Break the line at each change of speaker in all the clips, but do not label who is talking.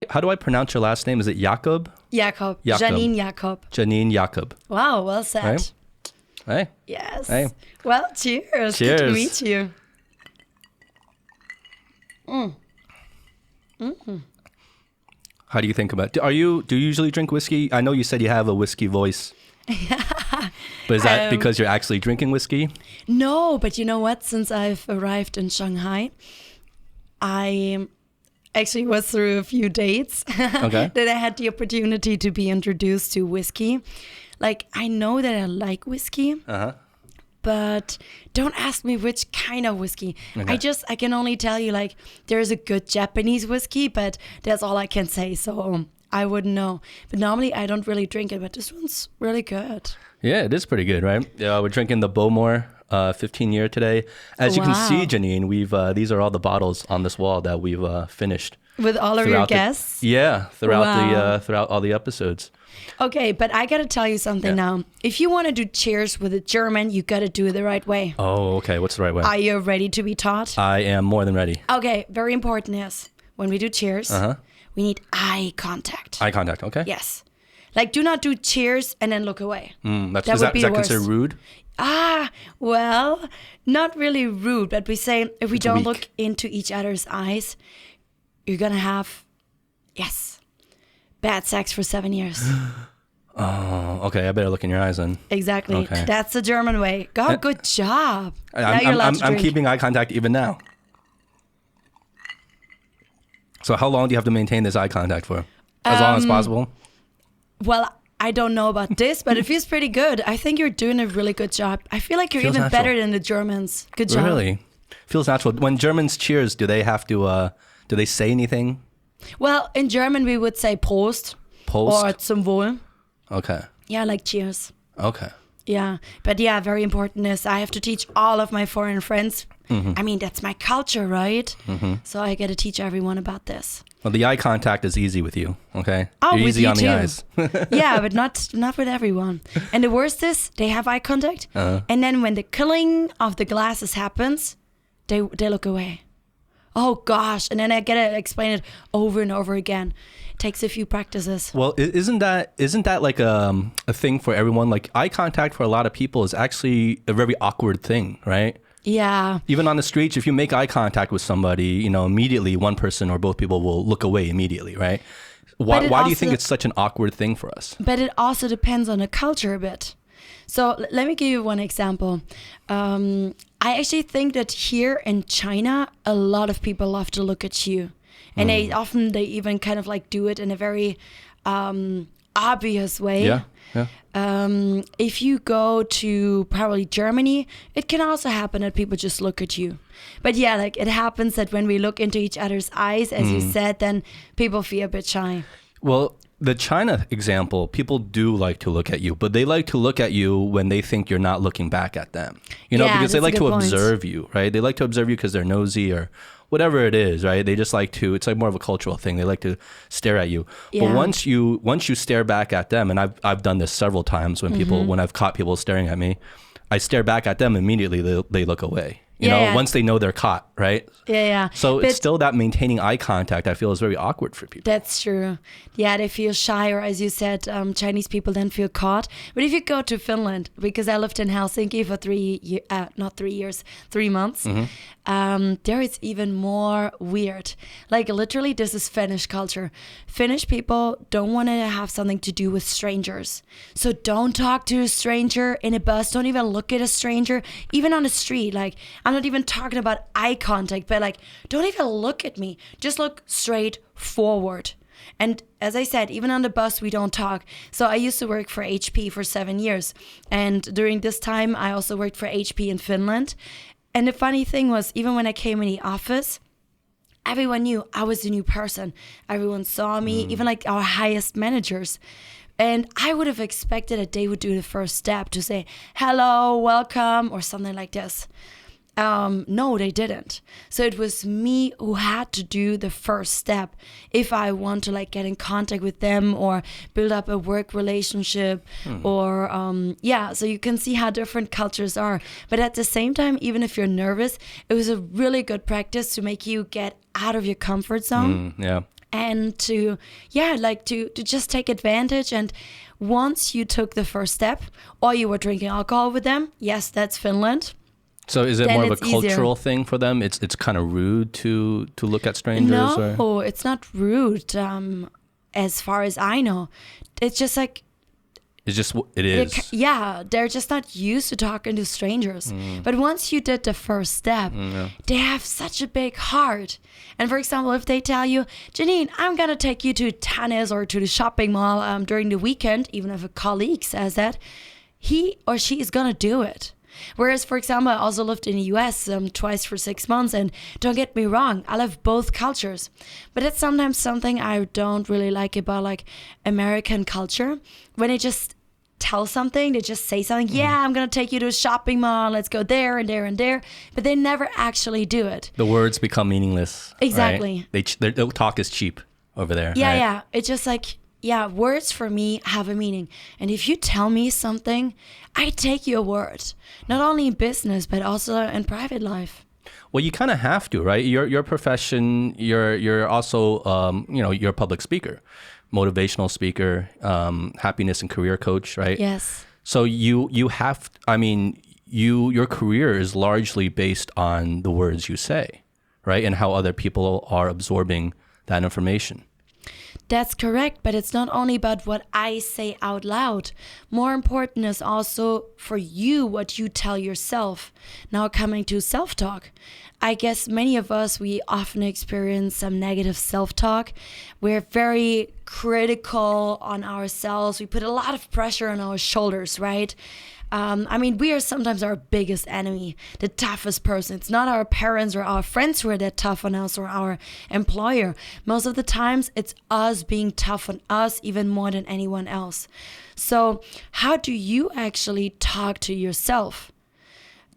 How do I pronounce your last name? Is it Jakob?
Jakob.
Jakob.
Janine Jakob.
Janine Jakob.
Wow, well said.
Right? Hey.
Yes.
Hey.
Well, cheers.
Cheers.
Good to meet you.
How do you think about it? Do you usually drink whiskey? I know you said you have a whiskey voice. But is that because you're actually drinking whiskey?
No, but you know what? Since I've arrived in Shanghai, I actually was through a few dates
Okay.
that I had the opportunity to be introduced to whiskey. Like, I know that I like whiskey, but don't ask me which kind of whiskey.
Okay.
I can only tell you, like, there's a good Japanese whiskey, but that's all I can say. So I wouldn't know. But normally I don't really drink it, but this one's really good.
Yeah, it is pretty good, right? Yeah, we're drinking the Bowmore 15-year today. As you can see, Janine, we've these are all the bottles on this wall that we've finished.
With all of your guests?
Throughout all the episodes.
Okay, but I gotta tell you something now. If you want to do cheers with a German, you gotta do it the right way.
Oh, okay. What's the right way?
Are you ready to be taught?
I am more than ready.
Okay, very important is when we do cheers, we need eye contact.
Eye contact, okay.
Yes. Like, do not do cheers and then look away.
Is
That would be the
that
worst.
considered rude?
Well, not really rude, but we say if we don't
weak.
look into each other's eyes, you're gonna have, bad sex for 7 years.
Oh, okay. I better look in your eyes then.
Exactly.
Okay.
That's the German way. God, good job. Now you're allowed to
I'm
drink.
keeping eye contact even now. So how long do you have to maintain this eye contact for? As long as possible?
Well, I don't know about this, but it feels pretty good. I think you're doing a really good job. I feel like you're
Feels
even
natural.
better than the Germans. Good job.
Really? Feels natural. When Germans cheers, do they have to, do they say anything?
Well, in German, we would say Prost.
Post?
Or zum Wohl.
Okay.
Yeah, like cheers.
Okay.
Yeah. But yeah, very important is I have to teach all of my foreign friends. I mean, that's my culture, right? So I got to teach everyone about this.
Well, the eye contact is easy with you, okay?
Oh,
You're
with
easy
you
on
too.
the eyes.
Yeah, but not with everyone. And the worst is they have eye contact, and then when the killing of the glasses happens, they look away. Oh gosh! And then I gotta explain it over and over again. It takes a few practices.
Well, isn't that like a thing for everyone? Like eye contact for a lot of people is actually a very awkward thing, right?
Yeah.
Even on the streets, if you make eye contact with somebody, immediately one person or both people will look away immediately, right? Why do you think it's such an awkward thing for us?
But it also depends on the culture a bit. So let me give you one example. I actually think that here in China, a lot of people love to look at you. And they even kind of like do it in a very obvious way.
Yeah.
If you go to probably Germany, it can also happen that people just look at you. But yeah, like it happens that when we look into each other's eyes, as you said, then people feel a bit shy.
Well, the China example, people do like to look at you, but they like to look at you when they think you're not looking back at them. Because they
that's
like
a
to
good point.
observe you, right? They like to observe you because they're nosy or whatever it is, right? They just like to, it's like more of a cultural thing. They like to stare at you.
Yeah.
But once you stare back at them, and I've done this several times when I've caught people staring at me, I stare back at them, immediately they look away. Once they know they're caught, right?
Yeah.
So
But
it's still that maintaining eye contact, I feel, is very awkward for people.
that's true. Yeah, they feel shy, or as you said, Chinese people then feel caught. But if you go to Finland, because I lived in Helsinki for 3 months, there is even more weird. Like literally, this is Finnish culture. Finnish people don't want to have something to do with strangers. So don't talk to a stranger in a bus. Don't even look at a stranger, even on the street. Like, I'm not even talking about eye contact, but like, don't even look at me. Just look straight forward. And as I said, even on the bus, we don't talk. So I used to work for HP for 7 years. And during this time, I also worked for HP in Finland. And the funny thing was, even when I came in the office, everyone knew I was the new person. Everyone saw me, even like our highest managers. And I would have expected that they would do the first step to say, hello, welcome, or something like this. No, they didn't. So it was me who had to do the first step if I want to like get in contact with them or build up a work relationship or so you can see how different cultures are. But at the same time, even if you're nervous, it was a really good practice to make you get out of your comfort zone. and to just take advantage. And once you took the first step, or you were drinking alcohol with them, yes, that's Finland.
So is it
Then
more of a
it's easier.
cultural thing for them? It's kind of rude to look at strangers?
No, it's not rude. As far as I know, it's just like,
It's just, it is.
they're just not used to talking to strangers. But once you did the first step, they have such a big heart. And for example, if they tell you, Janine, I'm going to take you to tennis or to the shopping mall during the weekend, even if a colleague says that, he or she is going to do it. Whereas, for example, I also lived in the US twice for 6 months, and don't get me wrong, I love both cultures. But it's sometimes something I don't really like about like American culture. When they just tell something, they just say something, yeah, I'm going to take you to a shopping mall, let's go there and there and there. But they never actually do it.
The words become meaningless.
Exactly.
Right? Their talk is cheap over there.
Yeah,
right?
yeah. It's just like, words for me have a meaning. And if you tell me something, I take your word. Not only in business, but also in private life.
Well, you kind of have to, right? Your profession, you're also, you're a public speaker, motivational speaker, happiness and career coach, right?
Yes.
So you have, your career is largely based on the words you say, right? And how other people are absorbing that information.
That's correct, but it's not only about what I say out loud. More important is also for you what you tell yourself. Now coming to self-talk. I guess many of us, we often experience some negative self-talk. We're very critical on ourselves. We put a lot of pressure on our shoulders, right? We are sometimes our biggest enemy, the toughest person. It's not our parents or our friends who are that tough on us or our employer. Most of the times, it's us being tough on us even more than anyone else. So how do you actually talk to yourself?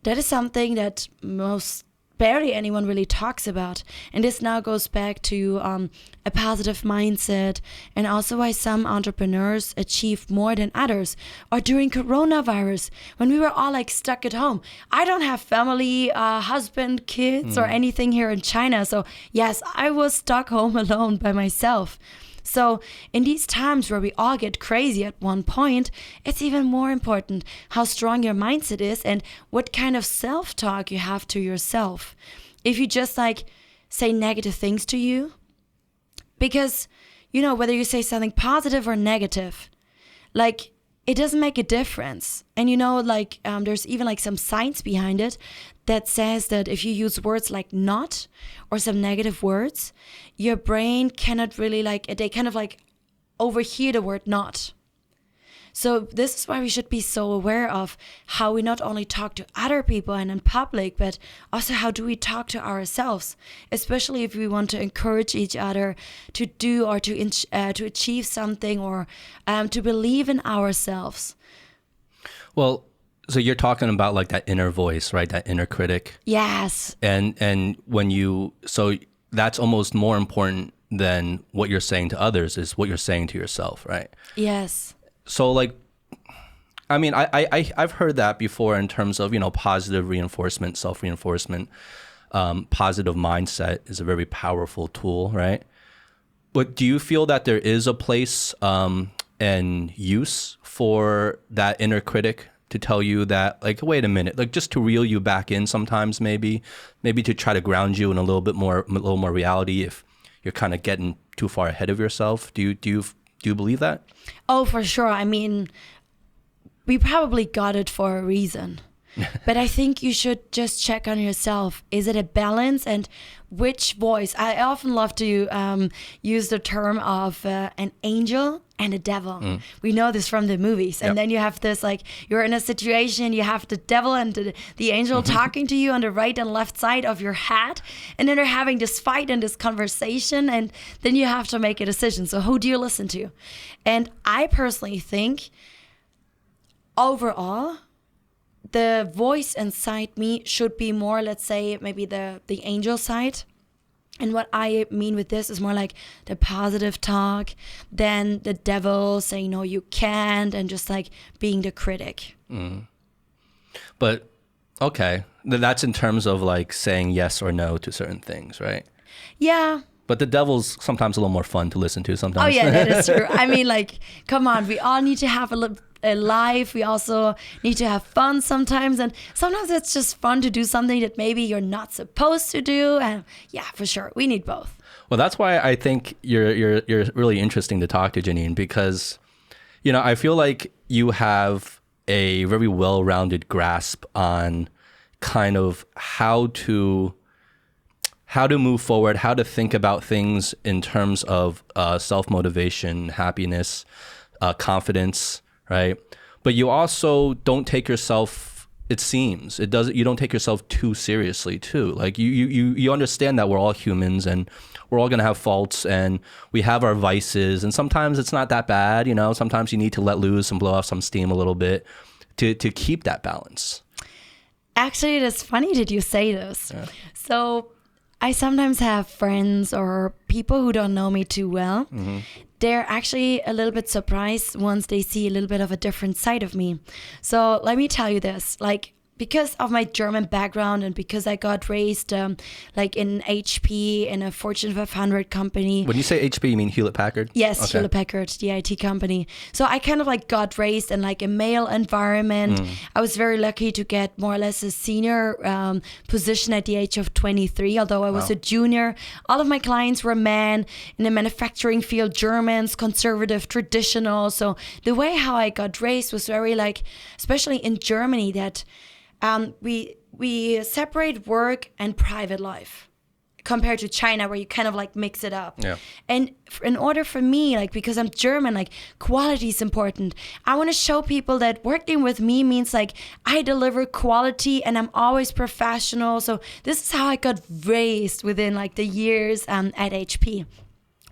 That is something that barely anyone really talks about. And this now goes back to a positive mindset, and also why some entrepreneurs achieve more than others. Or during coronavirus, when we were all like stuck at home. I don't have family, husband, kids, or anything here in China. So yes, I was stuck home alone by myself. So in these times where we all get crazy at one point, it's even more important how strong your mindset is and what kind of self-talk you have to yourself. If you just like say negative things to you, because, whether you say something positive or negative, like it doesn't make a difference. And there's even like some science behind it that says that if you use words like not or some negative words, your brain cannot really they kind of like overhear the word not. So this is why we should be so aware of how we not only talk to other people and in public, but also how do we talk to ourselves, especially if we want to encourage each other to do or to achieve something or to believe in ourselves.
Well, so you're talking about like that inner voice, right? That inner critic.
Yes.
And so that's almost more important than what you're saying to others is what you're saying to yourself, right?
Yes.
So I've heard that before in terms of, positive reinforcement, self-reinforcement. Positive mindset is a very powerful tool, right? But do you feel that there is a place and use for that inner critic to tell you that, like, wait a minute, like just to reel you back in sometimes, maybe to try to ground you in a little more reality if you're kind of getting too far ahead of yourself? Do you believe that?
Oh, for sure. We probably got it for a reason. But I think you should just check on yourself. Is it a balance? And which voice? I often love to use the term of an angel and a devil. We know this from the movies. And then you have this, like, you're in a situation, you have the devil and the angel talking to you on the right and left side of your head. And then they're having this fight and this conversation. And then you have to make a decision. So who do you listen to? And I personally think, overall, the voice inside me should be more, let's say, maybe the angel side. And what I mean with this is more like the positive talk than the devil saying, no, you can't, and just like being the critic.
But, okay, that's in terms of like saying yes or no to certain things, right?
Yeah,
But the devil's sometimes a little more fun to listen to sometimes.
Oh yeah, that is true. I mean, like, come on, we all need to have a life. We also need to have fun sometimes, and sometimes it's just fun to do something that maybe you're not supposed to do. And yeah, for sure, we need both.
Well, that's why I think you're really interesting to talk to, Janine, because I feel like you have a very well-rounded grasp on kind of how to move forward, how to think about things in terms of self-motivation, happiness, confidence, right? But you also don't take yourself, it seems, you don't take yourself too seriously too. Like you understand that we're all humans and we're all going to have faults and we have our vices, and sometimes it's not that bad, sometimes you need to let loose and blow off some steam a little bit to keep that balance.
Actually, it is funny that you say this. Yeah. So I sometimes have friends or people who don't know me too well. Mm-hmm. They're actually a little bit surprised once they see a little bit of a different side of me. So let me tell you this, like, because of my German background and because I got raised like in HP in a Fortune 500 company.
When you say HP, you mean Hewlett-Packard?
Yes, okay. Hewlett-Packard, the IT company. So I kind of like got raised in like a male environment. I was very lucky to get more or less a senior position at the age of 23, although I was a junior. All of my clients were men in the manufacturing field, Germans, conservative, traditional. So the way how I got raised was very like, especially in Germany, that we separate work and private life compared to China, where you kind of like mix it up. Yeah. And in order for me, like, because I'm German, like, quality is important. I want to show people that working with me means like I deliver quality and I'm always professional. So this is how I got raised within like the years at HP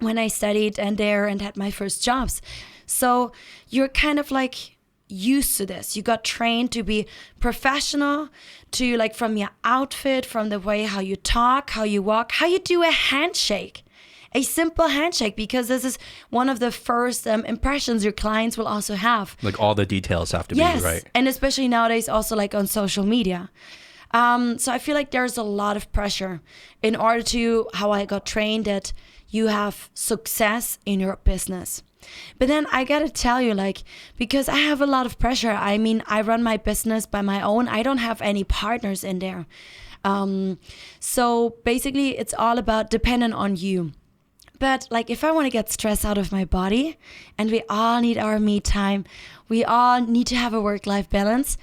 when I studied there and had my first jobs. So you're kind of like used to this. You got trained to be professional, to like from your outfit, from the way how you talk, how you walk, how you do a handshake, a simple handshake, because this is one of the first impressions your clients will also have. Like
all the details have to be right.
And especially nowadays also like on social media. So I feel like there's a lot of pressure in order to, how I got trained, that you have success in your business. But then I gotta tell you, like, because I have a lot of pressure. I mean, I run my business by my own. I don't have any partners in there. So basically, it's all about dependent on you. But like, if I want to get stress out of my body, and we all need our me time, we all need to have a work-life balance.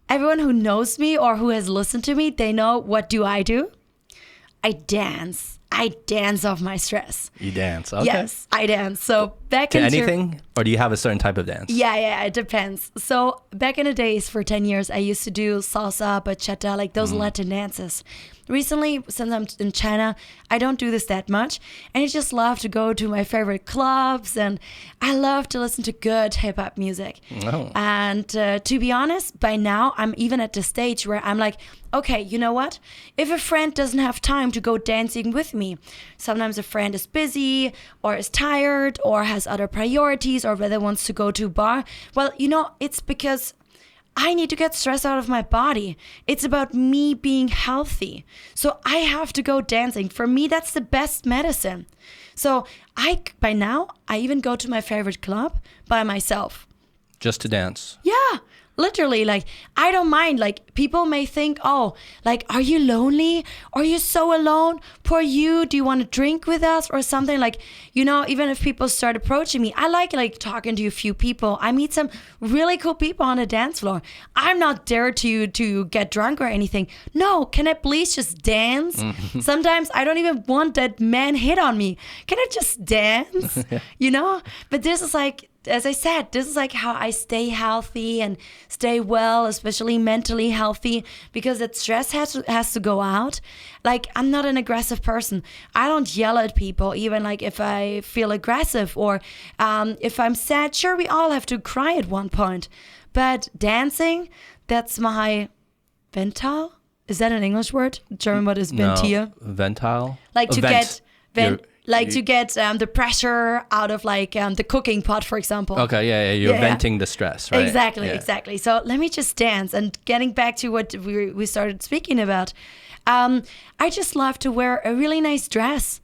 Everyone who knows me or who has listened to me, they know, what do? I dance. I dance off my stress.
You dance, okay.
Yes, I dance. So back
to anything, or do you have a certain type of dance?
Yeah, it depends. So back in the days, for 10 years, I used to do salsa, bachata, like those Latin dances. Recently, since I'm in China, I don't do this that much. And I just love to go to my favorite clubs, and I love to listen to good hip-hop music. Oh. And to be honest, by now, I'm even at the stage where I'm like, okay, you know what? If a friend doesn't have time to go dancing with me, sometimes a friend is busy or is tired or has other priorities or rather wants to go to a bar, well, it's because I need to get stress out of my body. It's about me being healthy. So I have to go dancing. For me, that's the best medicine. So by now, I even go to my favorite club by myself.
Just to dance?
Yeah. Literally, like, I don't mind. Like, people may think, oh, like, are you lonely? Are you so alone? Poor you. Do you want to drink with us or something? Like, even if people start approaching me, I like talking to a few people. I meet some really cool people on the dance floor. I'm not there to get drunk or anything. No, can I please just dance? Sometimes I don't even want that man hit on me. Can I just dance? But this is like, as I said, this is like how I stay healthy and stay well, especially mentally healthy, because that stress has to go out. Like, I'm not an aggressive person. I don't yell at people, even like if I feel aggressive or if I'm sad. Sure, we all have to cry at one point. But dancing, that's my Ventil. Is that an English word? German word is Ventil.
No, Ventil?
Like to get... to get the pressure out of like the cooking pot, for example.
Okay, yeah, you're venting the stress, right?
Exactly. So let me just dance. And getting back to what we started speaking about, I just love to wear a really nice dress.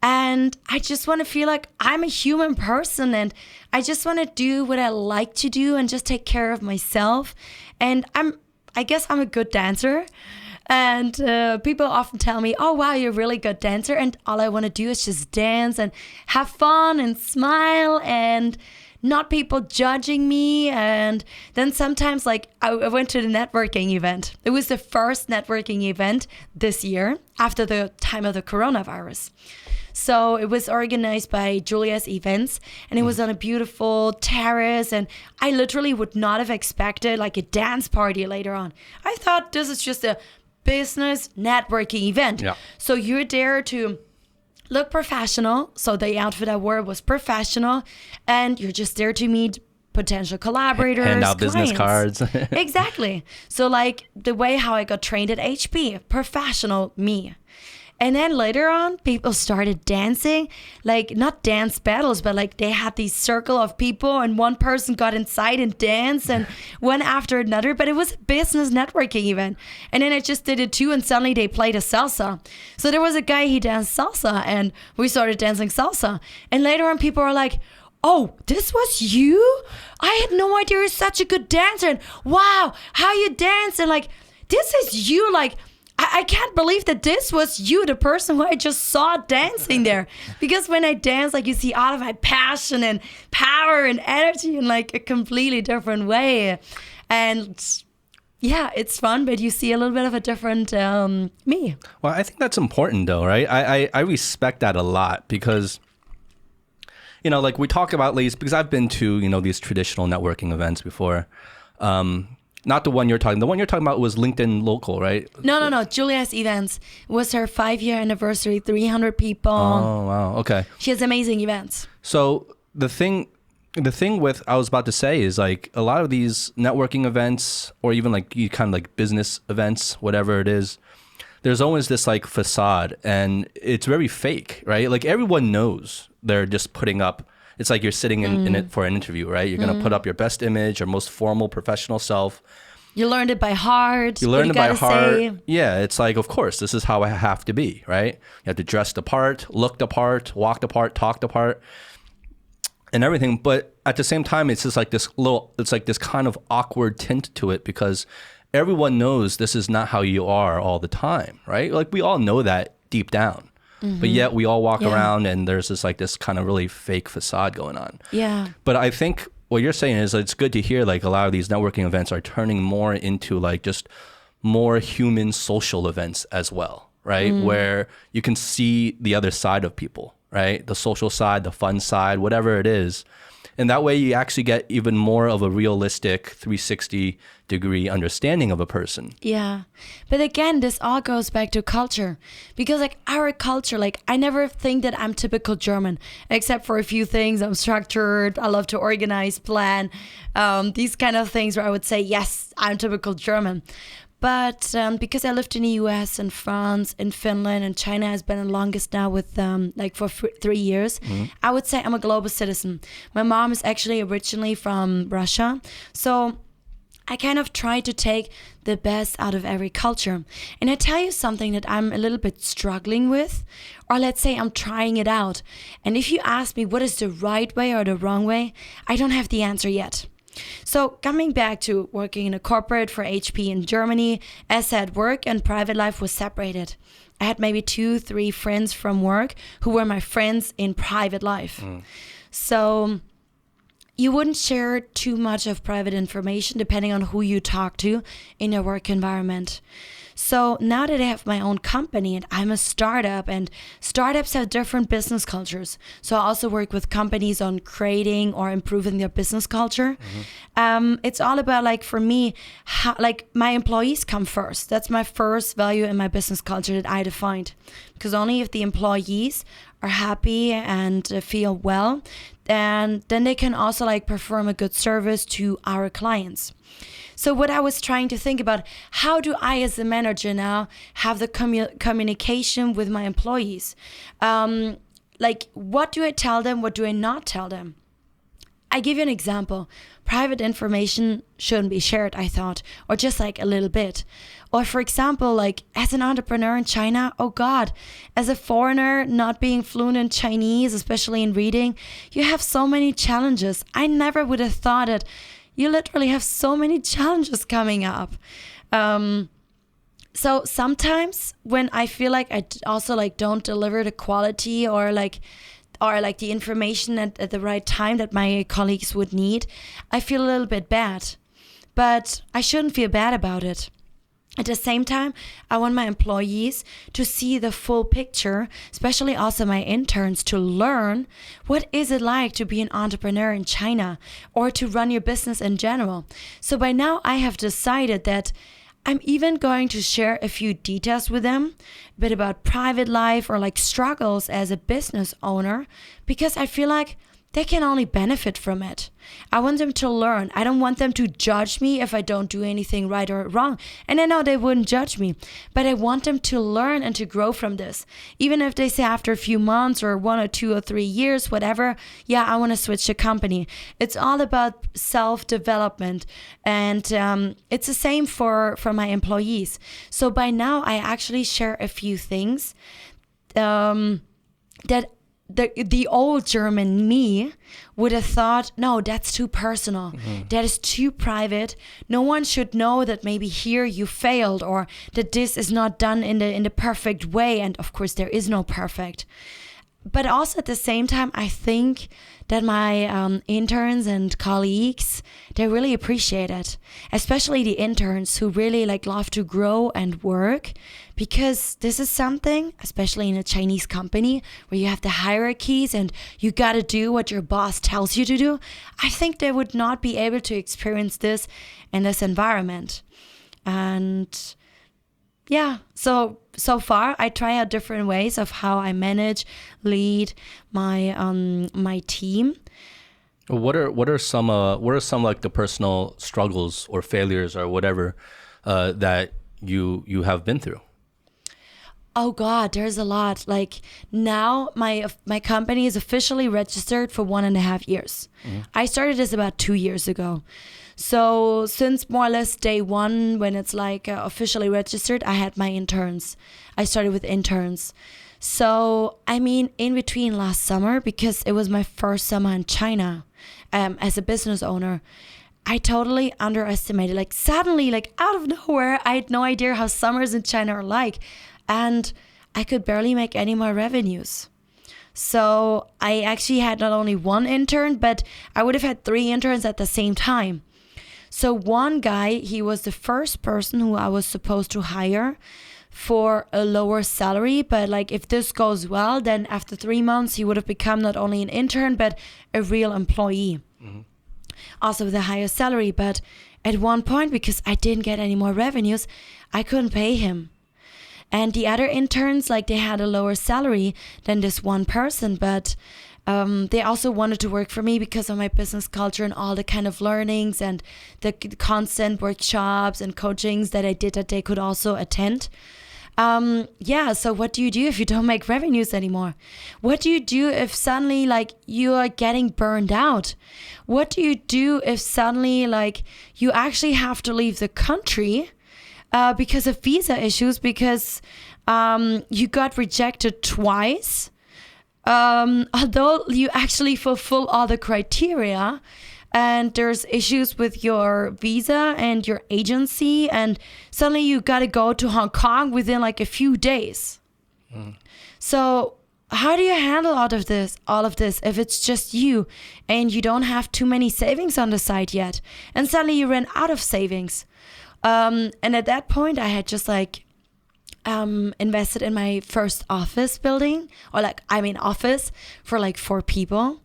And I just want to feel like I'm a human person, and I just want to do what I like to do and just take care of myself. And I guess I'm a good dancer. And people often tell me, oh, wow, you're a really good dancer. And all I want to do is just dance and have fun and smile and not people judging me. And then sometimes, like, I went to the networking event. It was the first networking event this year after the time of the coronavirus. So it was organized by Julia's Events, and it was on a beautiful terrace. And I literally would not have expected like a dance party later on. I thought this is just a business networking event.
Yeah.
So you're there to look professional. So the outfit I wore was professional, and you're just there to meet potential collaborators,
hand out business cards.
Exactly. So like the way how I got trained at HP, professional me. And then later on, people started dancing, like not dance battles, but like they had this circle of people and one person got inside and danced and one after another. But it was a business networking event. And then I just did it too, and suddenly they played a salsa. So there was a guy, he danced salsa, and we started dancing salsa. And later on, people were like, oh, this was you? I had no idea you're such a good dancer. And wow, how you dance. And like, this is you. Like, I can't believe that this was you, the person who I just saw dancing there. Because when I dance, like, you see all of my passion and power and energy in like a completely different way. And yeah, it's fun, but you see a little bit of a different me.
Well, I think that's important though, right? I respect that a lot because, you know, like we talk about ladies, because I've been to, you know, these traditional networking events before. Not the one you're talking. The one you're talking about was LinkedIn Local, right?
No. Julia's Events. It was her 5-year anniversary, 300 people.
Oh, wow. Okay.
She has amazing events.
So the thing with, I was about to say is like a lot of these networking events or even like you kind of like business events, whatever it is, there's always this like facade and it's very fake, right? Like everyone knows they're just putting up. It's like you're sitting in it for an interview, right? You're going to put up your best image, your most formal professional self.
You learned it by heart.
You learned it by heart.
Say.
Yeah, it's like, of course, this is how I have to be, right? You have to dress the part, look the part, walk the part, talk the part, and everything. But at the same time, it's just like it's like this kind of awkward tint to it because everyone knows this is not how you are all the time, right? Like we all know that deep down. But yet we all walk around and there's this kind of really fake facade going on.
Yeah.
But I think what you're saying is it's good to hear like a lot of these networking events are turning more into like just more human social events as well, right? Where you can see the other side of people, right? The social side, the fun side, whatever it is. And that way you actually get even more of a realistic 360-degree understanding of a person.
Yeah. But again, this all goes back to culture. Because like our culture, like I never think that I'm typical German, except for a few things. I'm structured. I love to organize, plan, these kind of things where I would say, yes, I'm typical German. But because I lived in the US and France and Finland and China has been the longest now with like for 3 years, I would say I'm a global citizen. My mom is actually originally from Russia. So I kind of try to take the best out of every culture. And I tell you something that I'm a little bit struggling with, or let's say I'm trying it out. And if you ask me what is the right way or the wrong way, I don't have the answer yet. So coming back to working in a corporate for HP in Germany, as said, work and private life was separated. I had maybe 2-3 friends from work who were my friends in private life. So you wouldn't share too much of private information depending on who you talk to in your work environment. So now that I have my own company and I'm a startup, and startups have different business cultures. So I also work with companies on creating or improving their business culture. It's all about, like, for me, how, like, my employees come first. That's my first value in my business culture that I defined. Because only if the employees are happy and feel well, and then they can also like perform a good service to our clients. So what I was trying to think about, how do I as a manager now have the communication with my employees? Like, what do I tell them? What do I not tell them? I give you an example. Private information shouldn't be shared, I thought, or just like a little bit. Or for example, like as an entrepreneur in China, oh God, as a foreigner not being fluent in Chinese, especially in reading, you have so many challenges. I never would have thought it. You literally have so many challenges coming up. So sometimes when I feel like I also like don't deliver the quality or like the information at the right time that my colleagues would need, I feel a little bit bad. But I shouldn't feel bad about it. At the same time, I want my employees to see the full picture, especially also my interns, to learn what is it like to be an entrepreneur in China or to run your business in general. So by now I have decided that I'm even going to share a few details with them, a bit about private life or like struggles as a business owner, because I feel like they can only benefit from it. I want them to learn. I don't want them to judge me if I don't do anything right or wrong. And I know they wouldn't judge me, but I want them to learn and to grow from this. Even if they say after a few months or 1 or 2 or 3 years, whatever, yeah, I want to switch the company. It's all about self-development. And it's the same for my employees. So by now, I actually share a few things that the old German me would have thought, no, that's too personal. Mm-hmm. That is too private. No one should know that maybe here you failed or that this is not done in the perfect way. And of course, there is no perfect. But also at the same time, I think that my interns and colleagues, they really appreciate it. Especially the interns who really like love to grow and work, because this is something, especially in a Chinese company where you have the hierarchies and you got to do what your boss tells you to do. I think they would not be able to experience this in this environment. And yeah, so far I try out different ways of how I manage, lead my team.
What are some like the personal struggles or failures or whatever that you have been through?
Oh God, there's a lot. Like now my company is officially registered for 1.5 years. Mm-hmm. I started this about 2 years ago. So since more or less day one, when it's like officially registered, I had my interns. I started with interns. So, I mean, in between last summer, because it was my first summer in China as a business owner, I totally underestimated. Like suddenly, like out of nowhere, I had no idea how summers in China are like. And I could barely make any more revenues. So I actually had not only one intern, but I would have had 3 interns at the same time. So one guy, he was the first person who I was supposed to hire for a lower salary. But like if this goes well, then after 3 months, he would have become not only an intern, but a real employee. Mm-hmm. Also with a higher salary. But at one point, because I didn't get any more revenues, I couldn't pay him. And the other interns, like they had a lower salary than this one person, but they also wanted to work for me because of my business culture and all the kind of learnings and the constant workshops and coachings that I did that they could also attend. So what do you do if you don't make revenues anymore? What do you do if suddenly like you are getting burned out? What do you do if suddenly like you actually have to leave the country because of visa issues, because you got rejected twice, although you actually fulfill all the criteria, and there's issues with your visa and your agency, and suddenly you got to go to Hong Kong within like a few days. So how do you handle all of this if it's just you and you don't have too many savings on the side yet, and suddenly you ran out of savings? And at that point, I had just like invested in my first office building, or office for like 4 people.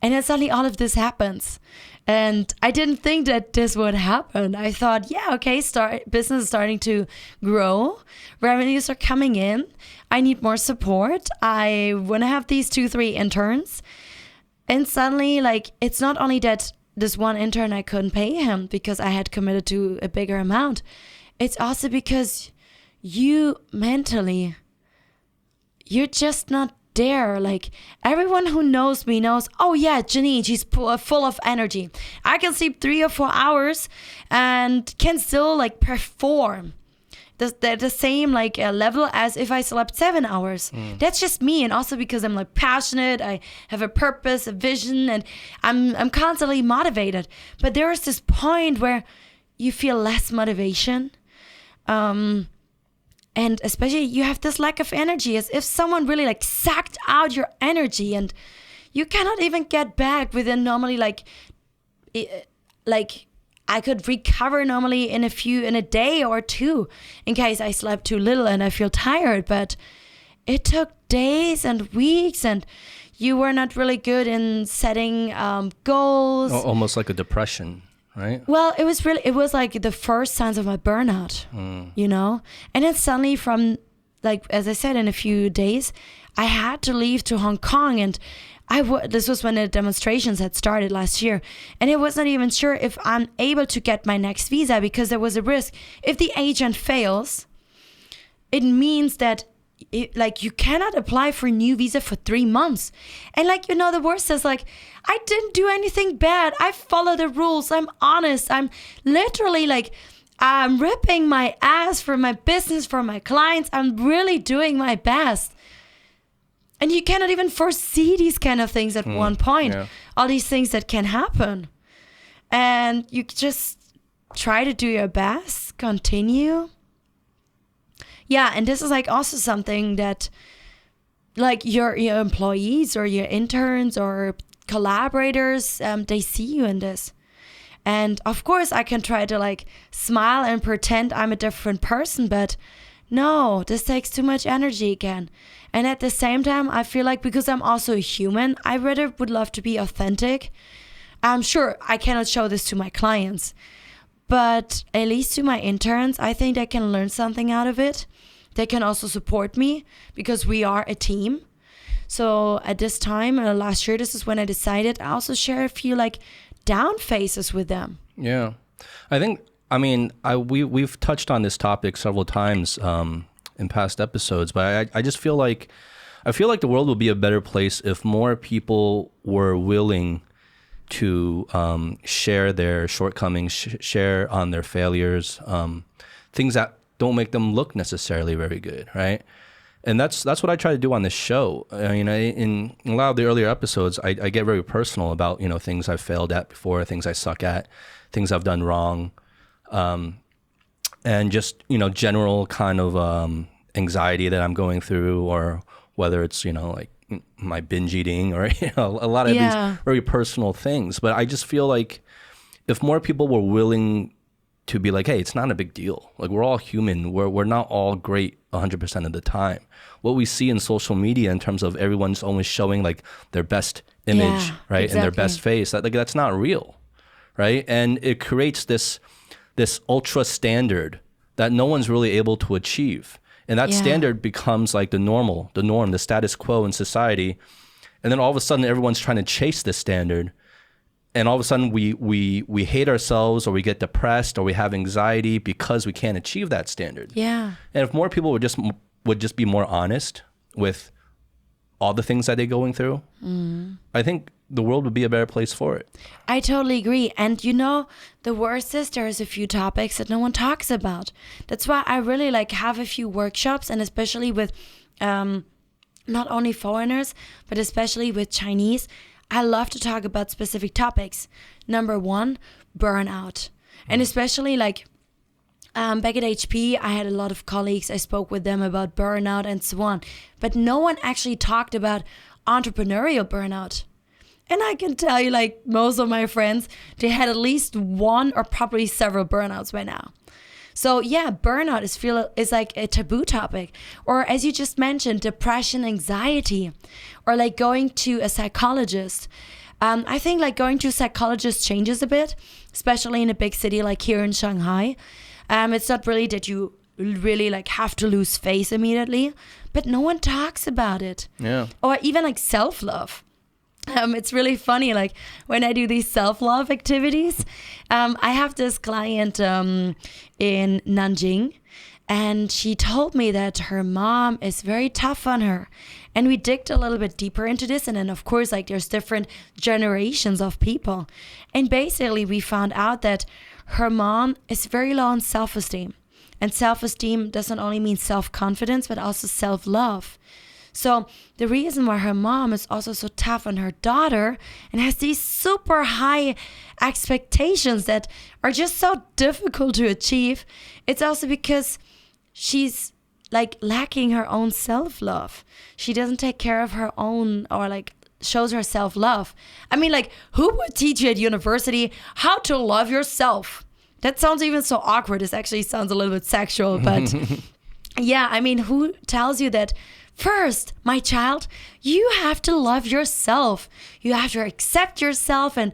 And then suddenly all of this happens. And I didn't think that this would happen. I thought, yeah, okay, business is starting to grow. Revenues are coming in. I need more support. I want to have these 2-3 interns. And suddenly, like, it's not only that this one intern, I couldn't pay him because I had committed to a bigger amount. It's also because you mentally, you're just not there, like everyone who knows me knows, oh yeah, Janine, she's full of energy. I can sleep 3 or 4 hours and can still like perform the same like level as if I slept 7 hours. That's just me. And also because I'm like passionate, I have a purpose, a vision, and I'm constantly motivated. But there is this point where you feel less motivation. And especially you have this lack of energy, as if someone really like sucked out your energy and you cannot even get back within normally like I could recover normally in a day or two in case I slept too little and I feel tired. But it took days and weeks, and you were not really good in setting goals.
Almost like a depression. Right?
Well, it was like the first signs of my burnout, you know? And then suddenly from, like, as I said, in a few days, I had to leave to Hong Kong, and this was when the demonstrations had started last year, and I was not even sure if I'm able to get my next visa, because there was a risk. If the agent fails, it means that you cannot apply for a new visa for 3 months. And like, you know, the worst is like, I didn't do anything bad. I follow the rules. I'm honest. I'm literally like, I'm ripping my ass for my business, for my clients. I'm really doing my best. And you cannot even foresee these kind of things at one point. Yeah. All these things that can happen. And you just try to do your best, continue. Yeah, and this is like also something that like your employees or your interns or collaborators, they see you in this. And of course I can try to like smile and pretend I'm a different person, but no, this takes too much energy again. And at the same time, I feel like because I'm also a human, I rather would love to be authentic. I'm sure I cannot show this to my clients, but at least to my interns, I think they can learn something out of it. They can also support me because we are a team. So at this time, last year, this is when I decided I also share a few like down phases with them.
Yeah. We've touched on this topic several times in past episodes, but I just feel like the world would be a better place if more people were willing to share their shortcomings, share on their failures, things that don't make them look necessarily very good, right? And that's what I try to do on this show. I mean, in a lot of the earlier episodes, I get very personal about, you know, things I've failed at before, things I suck at, things I've done wrong, and just, you know, general kind of anxiety that I'm going through, or whether it's, you know, like my binge eating or, you know, a lot of these very personal things. But I just feel like if more people were willing to be like, hey, it's not a big deal. Like, we're all human. We're not all great 100% of the time. What we see in social media in terms of everyone's always showing like their best image, right? Exactly. And their best face, that's not real, right? And it creates this ultra standard that no one's really able to achieve. And that standard becomes like the norm, the status quo in society. And then all of a sudden everyone's trying to chase this standard. And all of a sudden we hate ourselves, or we get depressed, or we have anxiety because we can't achieve that standard. Yeah. And if more people would just be more honest with all the things that they're going through, I think the world would be a better place for it.
I totally agree. And you know, the worst is there's a few topics that no one talks about. That's why I really like have a few workshops, and especially with not only foreigners, but especially with Chinese. I love to talk about specific topics. Number one, burnout. And especially like back at HP, I had a lot of colleagues. I spoke with them about burnout and so on. But no one actually talked about entrepreneurial burnout. And I can tell you, like, most of my friends, they had at least one or probably several burnouts by now. So yeah, burnout is like a taboo topic. Or as you just mentioned, depression, anxiety, or like going to a psychologist. I think like going to a psychologist changes a bit, especially in a big city like here in Shanghai. It's not really that you really like have to lose face immediately, but no one talks about it. Yeah. Or even like self-love. It's really funny, like when I do these self-love activities, I have this client in Nanjing, And she told me that her mom is very tough on her. And we digged a little bit deeper into this. And then, of course, like there's different generations of people. And basically, we found out that her mom is very low on self-esteem. And self-esteem doesn't only mean self-confidence, but also self-love. So the reason why her mom is also so tough on her daughter and has these super high expectations that are just so difficult to achieve, it's also because she's like lacking her own self-love. She doesn't take care of her own, or like shows her self-love. I mean, like, who would teach you at university how to love yourself? That sounds even so awkward. This actually sounds a little bit sexual, but yeah, I mean, who tells you that? First, my child, you have to love yourself. You have to accept yourself and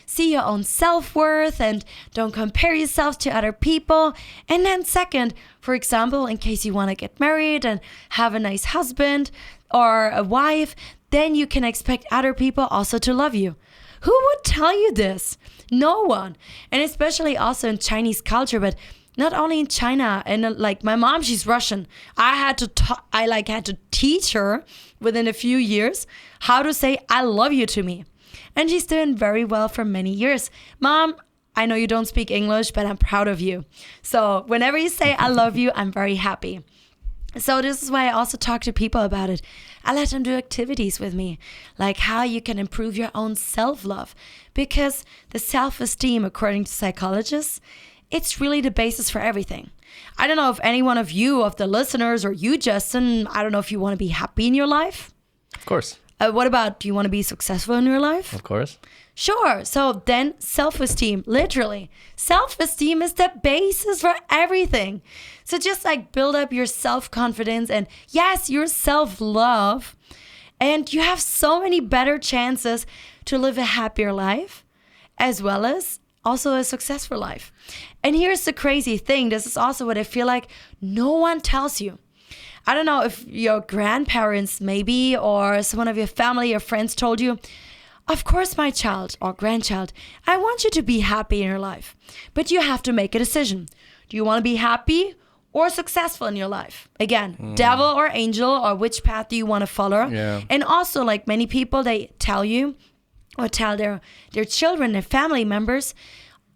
see your own self-worth and don't compare yourself to other people. And then second, for example, in case you want to get married and have a nice husband or a wife, then you can expect other people also to love you. Who would tell you this? No one. And especially also in Chinese culture, but not only in China. And like my mom, she's Russian. I had to teach her within a few years how to say I love you to me. And she's doing very well for many years. Mom, I know you don't speak English, but I'm proud of you. So whenever you say I love you, I'm very happy. So this is why I also talk to people about it. I let them do activities with me, like how you can improve your own self-love. Because the self-esteem, according to psychologists, it's really the basis for everything. I don't know if any one of you, of the listeners, or you, Justin, I don't know if you want to be happy in your life.
Of course.
What about, do you want to be successful in your life?
Of course.
Sure. So then self-esteem, literally. Self-esteem is the basis for everything. So just like build up your self-confidence and yes, your self-love. And you have so many better chances to live a happier life as well as also a successful life. And here's the crazy thing. This is also what I feel like no one tells you. I don't know if your grandparents maybe or someone of your family or friends told you, of course, my child or grandchild, I want you to be happy in your life. But you have to make a decision. Do you want to be happy or successful in your life? Again, devil or angel, or which path do you want to follow?
Yeah.
And also, like many people, they tell you or tell their children, their family members,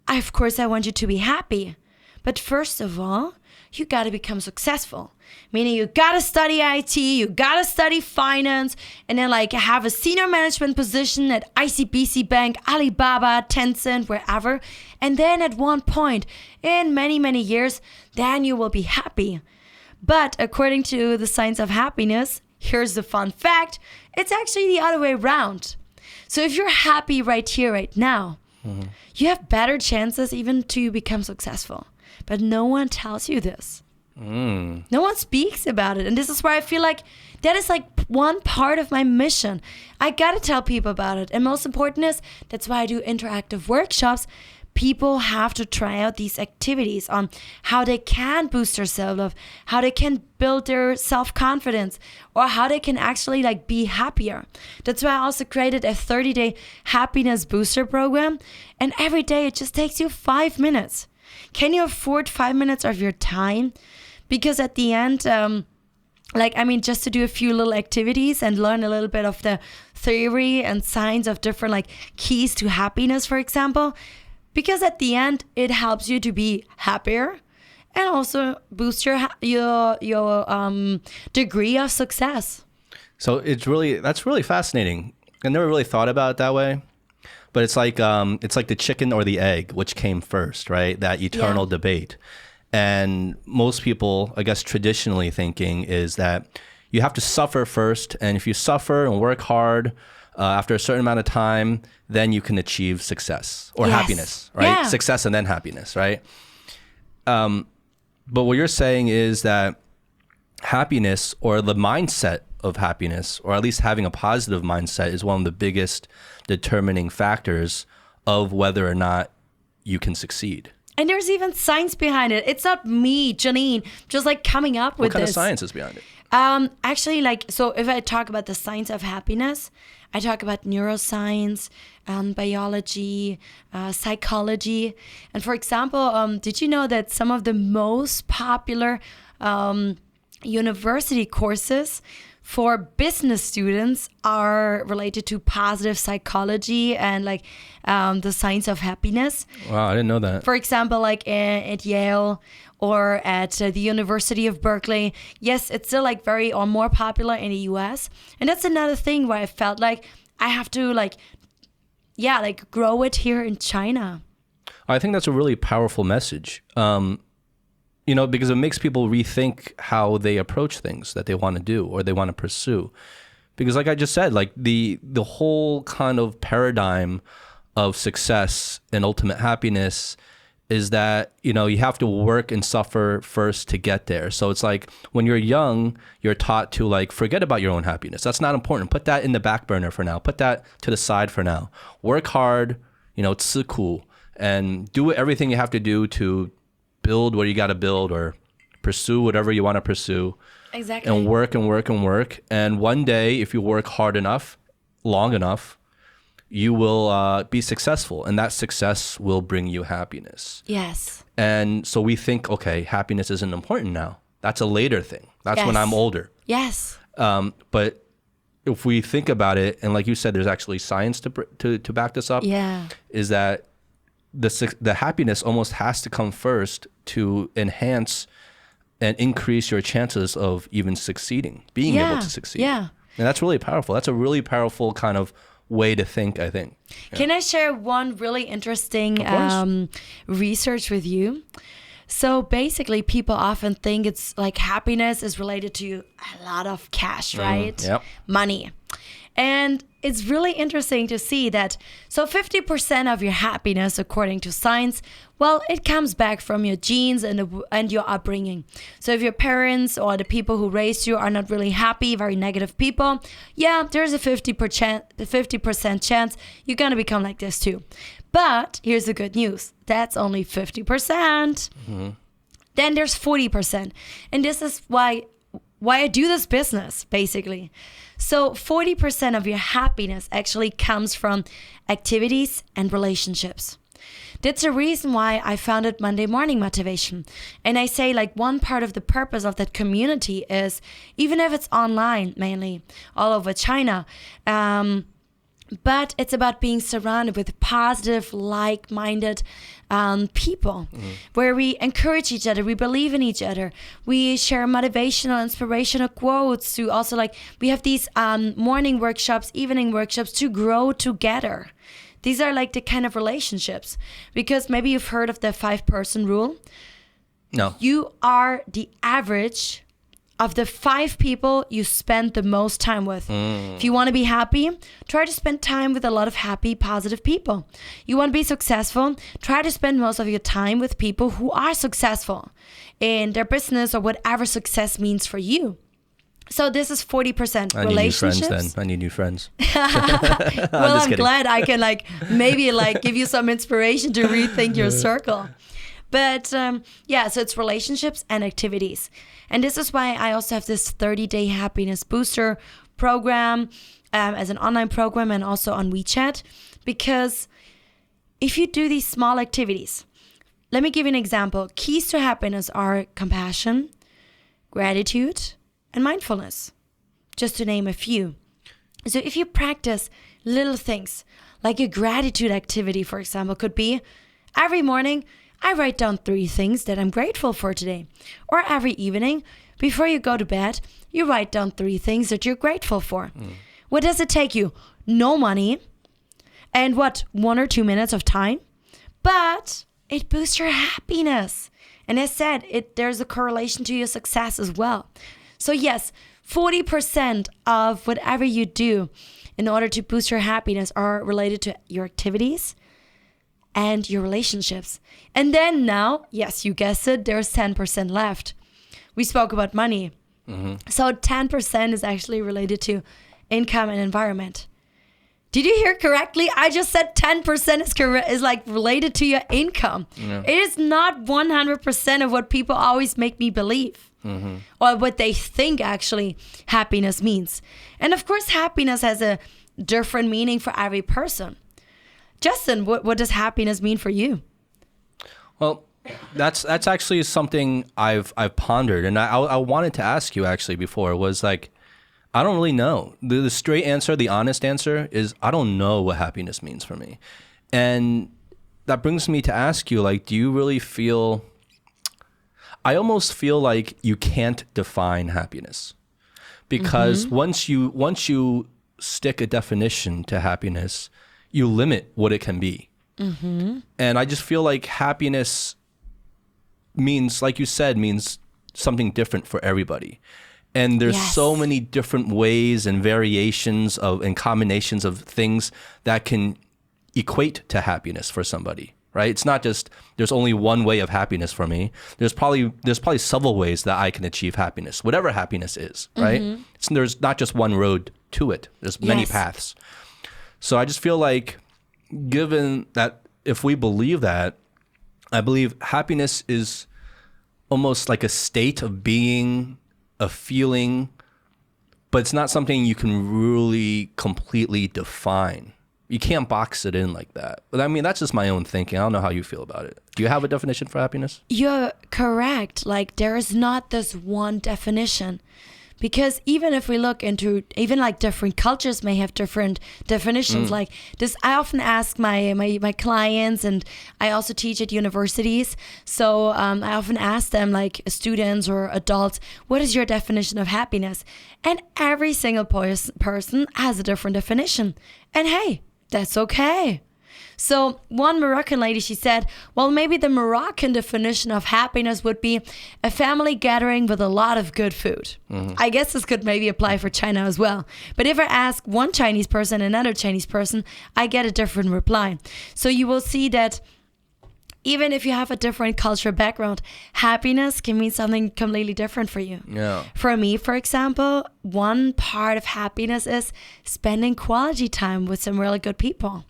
of course, I want you to be happy. But first of all, you got to become successful. Meaning you got to study IT, you got to study finance, and then like have a senior management position at ICBC Bank, Alibaba, Tencent, wherever. And then at one point in many, many years, then you will be happy. But according to the science of happiness, here's the fun fact, it's actually the other way around. So if you're happy right here, right now, you have better chances even to become successful. But no one tells you this. No one speaks about it. And this is where I feel like that is like one part of my mission. I got to tell people about it. And most important is, that's why I do interactive workshops. People have to try out these activities on how they can boost their self-love, how they can build their self-confidence, or how they can actually like be happier. That's why I also created a 30-day happiness booster program. And every day it just takes you 5 minutes. Can you afford 5 minutes of your time? Because at the end, just to do a few little activities and learn a little bit of the theory and science of different like keys to happiness, for example. Because at the end, it helps you to be happier and also boost your degree of success.
So that's really fascinating. I never really thought about it that way. But it's like the chicken or the egg, which came first, right? That eternal debate. And most people, I guess, traditionally thinking is that you have to suffer first. And if you suffer and work hard after a certain amount of time, then you can achieve success or happiness, right?
Yeah.
Success and then happiness, right? But what you're saying is that happiness, or the mindset of happiness, or at least having a positive mindset, is one of the biggest determining factors of whether or not you can succeed.
And there's even science behind it. It's not me, Janine, just like coming up with this.
What kind of science is behind it?
Actually, so if I talk about the science of happiness, I talk about neuroscience, biology, psychology. And for example, did you know that some of the most popular university courses for business students are related to positive psychology and like the science of happiness?
Wow, I didn't know that.
For example, like at Yale or at the University of Berkeley. Yes, it's still like very or more popular in the US. And that's another thing where I felt like I have to like grow it here in China.
I think that's a really powerful message. Because it makes people rethink how they approach things that they want to do or they want to pursue. Because like I just said, like the whole kind of paradigm of success and ultimate happiness is that, you have to work and suffer first to get there. So it's like when you're young, you're taught to like forget about your own happiness. That's not important. Put that in the back burner for now. Put that to the side for now. Work hard, 吃苦, and do everything you have to do to build what you got to build or pursue whatever you want to pursue.
Exactly.
And work and work and work. And one day, if you work hard enough, long enough, you will be successful. And that success will bring you happiness.
Yes.
And so we think, okay, happiness isn't important now. That's a later thing. That's
Yes.
when I'm older.
Yes.
But if we think about it, and like you said, there's actually science to back this up.
Yeah.
Is that the happiness almost has to come first to enhance and increase your chances of even succeeding, being able to succeed.
Yeah.
And that's really powerful. That's a really powerful kind of way to think, I think. Yeah.
Can I share one really interesting research with you? So basically, people often think it's like happiness is related to a lot of cash, right?
Yep.
Money. And it's really interesting to see that, so 50% of your happiness, according to science, well, it comes back from your genes and your upbringing. So if your parents or the people who raised you are not really happy, very negative people, yeah, there's a 50% chance you're going to become like this too. But here's the good news. That's only 50%. Mm-hmm. Then there's 40%. And this is why I do this business, basically. So 40% of your happiness actually comes from activities and relationships. That's the reason why I founded Monday Morning Motivation. And I say like one part of the purpose of that community is, even if it's online, mainly all over China, but it's about being surrounded with positive, like-minded people, where we encourage each other, we believe in each other, we share motivational, inspirational quotes. To also like we have these morning workshops, evening workshops to grow together. These are like the kind of relationships, because maybe you've heard of the 5-person rule.
No.
You are the average of the 5 people you spend the most time with. If you want to be happy, try to spend time with a lot of happy, positive people. You want to be successful, try to spend most of your time with people who are successful in their business or whatever success means for you. So this is 40% relationships.
I need new friends.
Well, I'm glad I can maybe give you some inspiration to rethink your circle. But so it's relationships and activities. And this is why I also have this 30-day happiness booster program as an online program and also on WeChat. Because if you do these small activities, let me give you an example. Keys to happiness are compassion, gratitude, and mindfulness, just to name a few. So if you practice little things, like a gratitude activity, for example, could be every morning, I write down 3 things that I'm grateful for today. Or every evening, before you go to bed, you write down 3 things that you're grateful for. What does it take you? No money. And 1 or 2 minutes of time? But it boosts your happiness. And as said, there's a correlation to your success as well. So yes, 40% of whatever you do in order to boost your happiness are related to your activities and your relationships. And then now, yes, you guessed it, there's 10% left. We spoke about money. So 10% is actually related to income and environment. Did you hear correctly? I just said 10% is related to your income. Yeah. It is not 100% of what people always make me believe. Or what they think actually happiness means. And of course, happiness has a different meaning for every person. Justin, what does happiness mean for you?
Well, that's actually something I've pondered, and I wanted to ask you actually before, was like, I don't really know. The straight answer, the honest answer is I don't know what happiness means for me. And that brings me to ask you, like, do you really feel, I almost feel like you can't define happiness, because once you stick a definition to happiness, you limit what it can be. And I just feel like happiness means, like you said, means something different for everybody. And there's so many different ways and variations of and combinations of things that can equate to happiness for somebody, right? It's not just there's only one way of happiness for me. There's probably several ways that I can achieve happiness, whatever happiness is, right? There's not just one road to it. There's many paths. So I just feel like, given that, if we believe that, I believe happiness is almost like a state of being, a feeling, but it's not something you can really completely define. You can't box it in like that. But I mean, that's just my own thinking. I don't know how you feel about it. Do you have a definition for happiness?
You're correct. Like, there is not this one definition. Because even if we look into, even like different cultures may have different definitions. Like this, I often ask my clients, and I also teach at universities. So I often ask them, like students or adults, what is your definition of happiness? And every single person has a different definition. And hey, that's okay. So one Moroccan lady, she said, well, maybe the Moroccan definition of happiness would be a family gathering with a lot of good food. I guess this could maybe apply for China as well. But if I ask one Chinese person, another Chinese person, I get a different reply. So you will see that even if you have a different cultural background, happiness can mean something completely different for you.
Yeah.
For me, for example, one part of happiness is spending quality time with some really good people.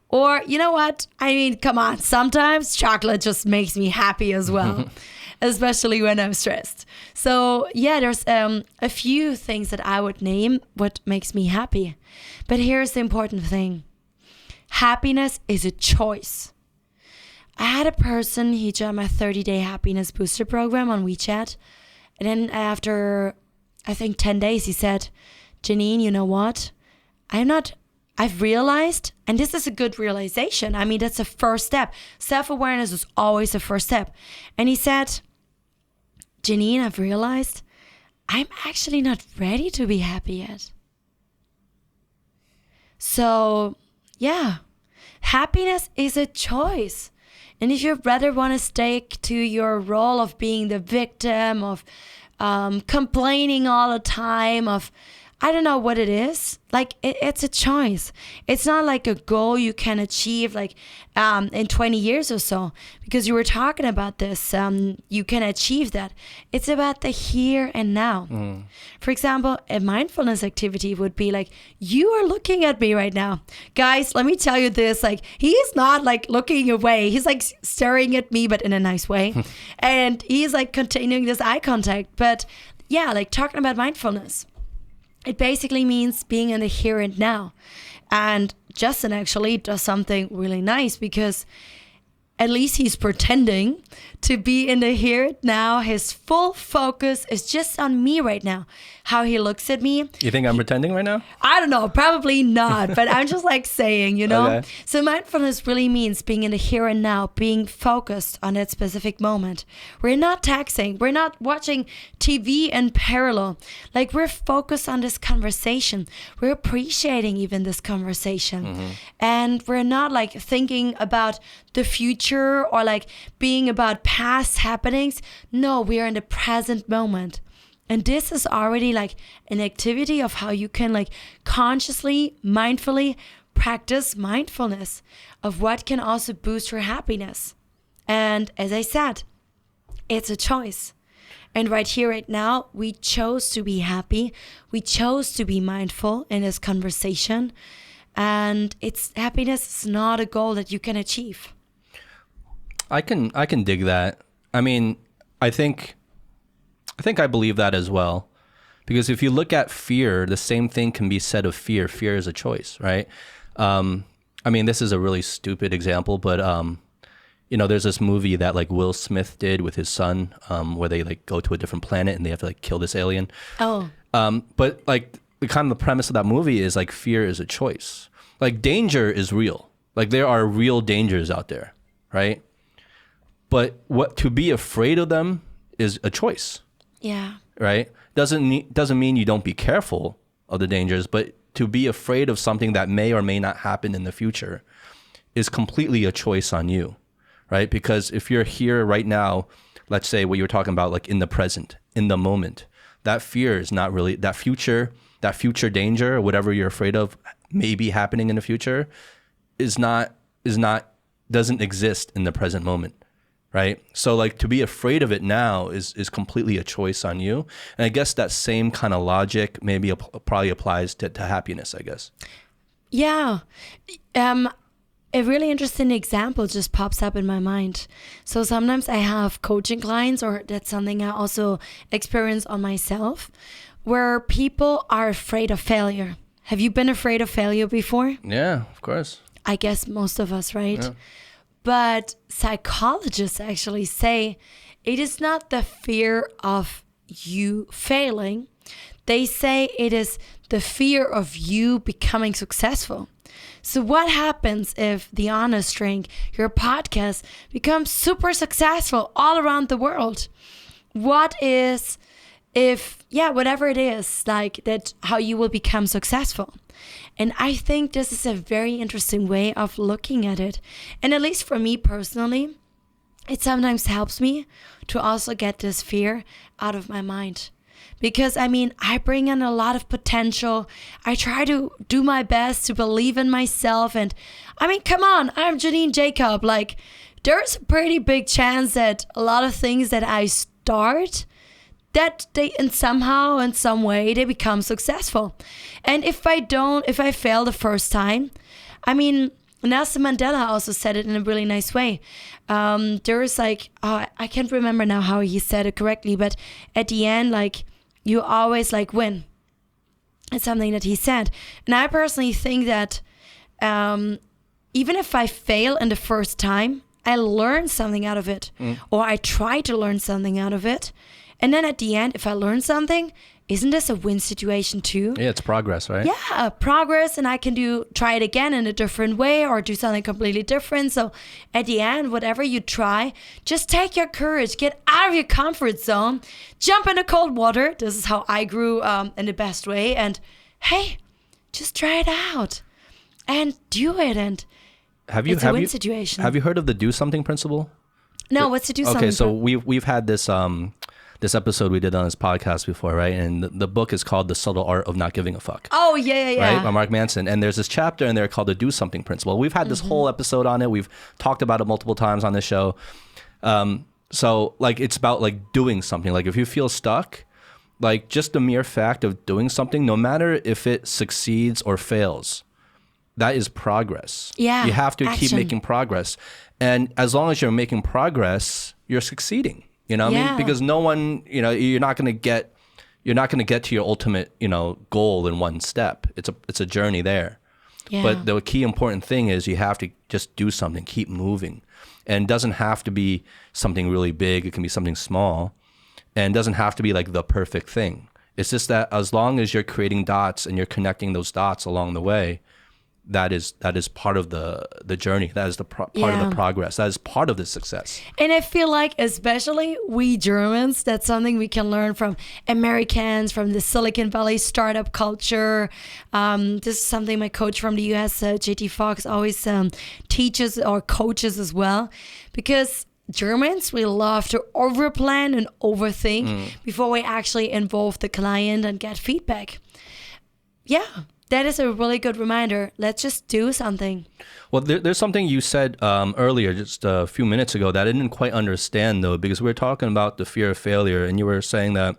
Or, you know what? I mean, come on. Sometimes chocolate just makes me happy as well, especially when I'm stressed. So, yeah, there's a few things that I would name what makes me happy. But here's the important thing. Happiness is a choice. I had a person, he joined my 30-day happiness booster program on WeChat. And then after, I think, 10 days, he said, Janine, you know what? I've realized, and this is a good realization. I mean, that's a first step. Self-awareness is always the first step. And he said, Janine, I've realized I'm actually not ready to be happy yet. So, yeah, happiness is a choice. And if you rather want to stick to your role of being the victim, of complaining all the time, of I don't know what it is. Like, it's a choice. It's not like a goal you can achieve like in 20 years or so. Because you were talking about this. You can achieve that. It's about the here and now. For example, a mindfulness activity would be like, you are looking at me right now. Guys, let me tell you this. Like, he's not like looking away. He's like staring at me, but in a nice way. And he's like continuing this eye contact. But yeah, like talking about mindfulness. It basically means being in the here and now. And Justin actually does something really nice because at least he's pretending to be in the here and now. His full focus is just on me right now. How he looks at me.
You think I'm pretending right now?
I don't know, probably not, but I'm just like saying, you know.
Okay.
So mindfulness really means being in the here and now, being focused on that specific moment. We're not taxing, we're not watching TV in parallel. Like, we're focused on this conversation. We're appreciating even this conversation. And we're not like thinking about the future or like being about past happenings. No, we are in the present moment. And this is already like an activity of how you can like consciously, mindfully practice mindfulness of what can also boost your happiness. And as I said, it's a choice. And right here, right now, we chose to be happy. We chose to be mindful in this conversation. And happiness is not a goal that you can achieve.
I can dig that. I mean, I think I believe that as well, Because if you look at fear, the same thing can be said of fear. Fear is a choice, right? I mean, this is a really stupid example, but there's this movie that like Will Smith did with his son, where they like go to a different planet and they have to like kill this alien.
Oh.
But like the kind of the premise of that movie is like fear is a choice. Like danger is real. Like there are real dangers out there, right? But to be afraid of them is a choice.
Yeah.
Right? Doesn't mean you don't be careful of the dangers, but to be afraid of something that may or may not happen in the future is completely a choice on you, right? Because if you're here right now, let's say what you're talking about, like in the present, in the moment, that fear is not really that future danger, or whatever you're afraid of may be happening in the future doesn't exist in the present moment. Right. So like to be afraid of it now is completely a choice on you. And I guess that same kind of logic maybe probably applies to happiness, I guess.
Yeah. A really interesting example just pops up in my mind. So sometimes I have coaching clients, or that's something I also experience on myself, where people are afraid of failure. Have you been afraid of failure before?
Yeah, of course.
I guess most of us, right?
Yeah.
But psychologists actually say it is not the fear of you failing. They say it is the fear of you becoming successful. So what happens if The Honest Drink, your podcast, becomes super successful all around the world? What is if, whatever it is, like that, how you will become successful? And I think this is a very interesting way of looking at it. And at least for me personally, it sometimes helps me to also get this fear out of my mind. Because, I mean, I bring in a lot of potential. I try to do my best to believe in myself. And, I mean, come on, I'm Janine Jakob. Like, there's a pretty big chance that a lot of things that I start, that they in some way they become successful. And if I fail the first time, I mean, Nelson Mandela also said it in a really nice way. There is like, I can't remember now how he said it correctly, but at the end, like, you always like win. It's something that he said. And I personally think that even if I fail in the first time, I learn something out of it, or I try to learn something out of it. And then at the end, if I learn something, isn't this a win situation too?
Yeah, it's progress, right?
Yeah, progress, and I can try it again in a different way or do something completely different. So at the end, whatever you try, just take your courage, get out of your comfort zone, jump into cold water. This is how I grew in the best way. And hey, just try it out and do it. And it's a win situation.
Have you heard of the do something principle?
No, what's the do something?
Okay, so we've had this this episode we did on this podcast before, right? And the book is called The Subtle Art of Not Giving a Fuck.
Oh, yeah.
Right, by Mark Manson. And there's this chapter in there called the Do Something Principle. We've had this whole episode on it. We've talked about it multiple times on this show. So like it's about like doing something. Like if you feel stuck, like just the mere fact of doing something, no matter if it succeeds or fails, that is progress.
Yeah,
you have to
action.
keep making progress. And as long as you're making progress, you're succeeding. You know what I mean? Because no one, you're not going to get to your ultimate, goal in one step. It's a journey there.
Yeah.
But the key important thing is you have to just do something, keep moving. And it doesn't have to be something really big. It can be something small. And it doesn't have to be like the perfect thing. It's just that as long as you're creating dots and you're connecting those dots along the way, that is part of the journey. That is the part of the progress. That is part of the success.
And I feel like, especially we Germans, that's something we can learn from Americans, from the Silicon Valley startup culture. This is something my coach from the US, JT Fox, always teaches or coaches as well. Because Germans, we love to overplan and overthink before we actually involve the client and get feedback. Yeah. That is a really good reminder. Let's just do something.
Well, there's something you said earlier, just a few minutes ago, that I didn't quite understand, though, because we were talking about the fear of failure, and you were saying that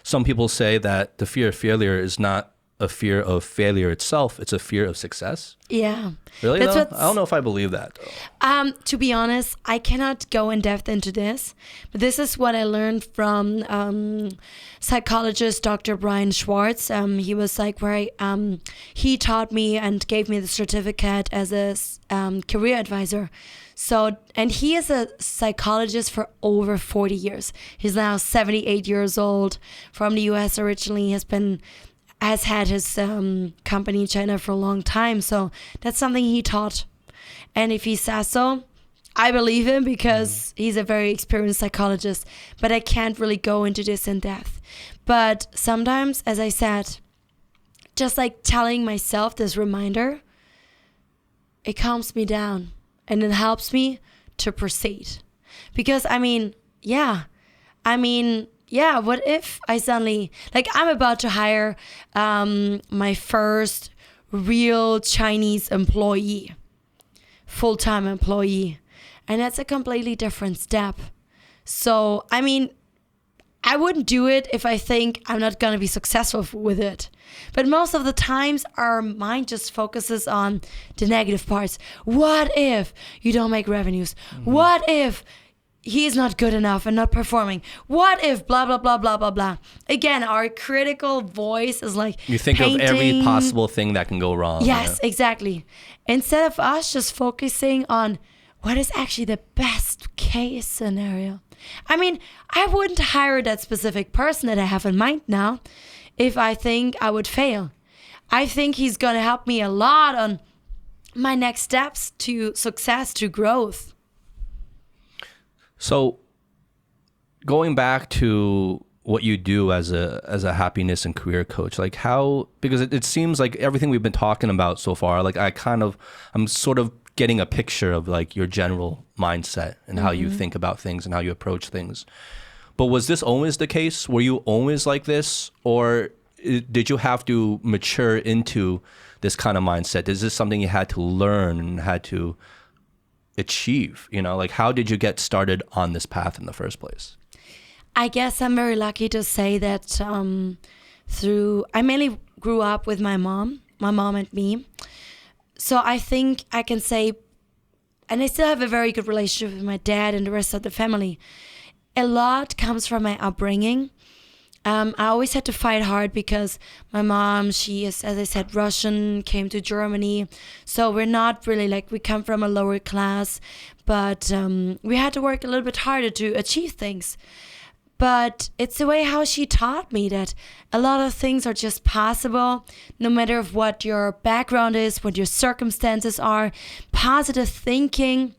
some people say that the fear of failure is not a fear of failure itself. It's a fear of success.
Yeah.
Really? Though? I don't know if I believe that.
To be honest, I cannot go in depth into this, but this is what I learned from psychologist Dr. Brian Schwartz. He was like he taught me and gave me the certificate as a career advisor. So, and he is a psychologist for over 40 years. He's now 78 years old, from the US originally, has had his company in China for a long time. So that's something he taught. And if he says so, I believe him because he's a very experienced psychologist. But I can't really go into this in depth. But sometimes, as I said, just like telling myself this reminder, it calms me down. And it helps me to proceed. Because, what if I suddenly, I'm about to hire my first real Chinese employee, full-time employee. And that's a completely different step. So, I wouldn't do it if I think I'm not going to be successful with it. But most of the times, our mind just focuses on the negative parts. What if you don't make revenues? Mm-hmm. What if he's not good enough and not performing? What if blah, blah, blah, blah, blah, blah? Again, our critical voice is like
you think
painting.
Of every possible thing that can go wrong.
Yes, exactly. Instead of us just focusing on what is actually the best case scenario. I wouldn't hire that specific person that I have in mind now if I think I would fail. I think he's going to help me a lot on my next steps to success, to growth.
So going back to what you do as a happiness and career coach, because it seems like everything we've been talking about so far, I'm sort of getting a picture of your general mindset and how you think about things and how you approach things. But was this always the case? Were you always like this? Or did you have to mature into this kind of mindset? Is this something you had to learn and had to achieve? How did you get started on this path in the first place?
I guess I'm very lucky to say that I mainly grew up with my mom and me. So I think I can say, and I still have a very good relationship with my dad and the rest of the family. A lot comes from my upbringing. I always had to fight hard because my mom, she is, as I said, Russian, came to Germany. So we're not really we come from a lower class, but we had to work a little bit harder to achieve things. But it's the way how she taught me that a lot of things are just possible, no matter what your background is, what your circumstances are, positive thinking.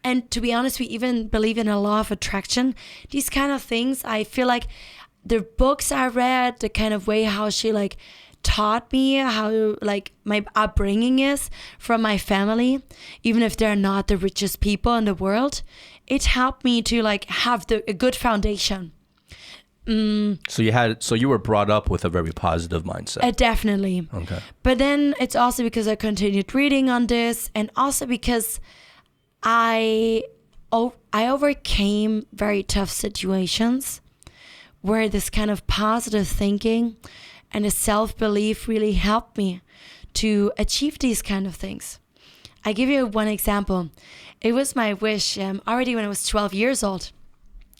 And to be honest, we even believe in a law of attraction. These kind of things, I feel like the books I read, the kind of way how she taught me how my upbringing is from my family, even if they're not the richest people in the world, it helped me to have a good foundation.
So you were brought up with a very positive mindset.
Definitely.
Okay.
But then it's also because I continued reading on this, and also because I overcame very tough situations where this kind of positive thinking and a self-belief really helped me to achieve these kind of things. I give you one example. It was my wish already when I was 12 years old.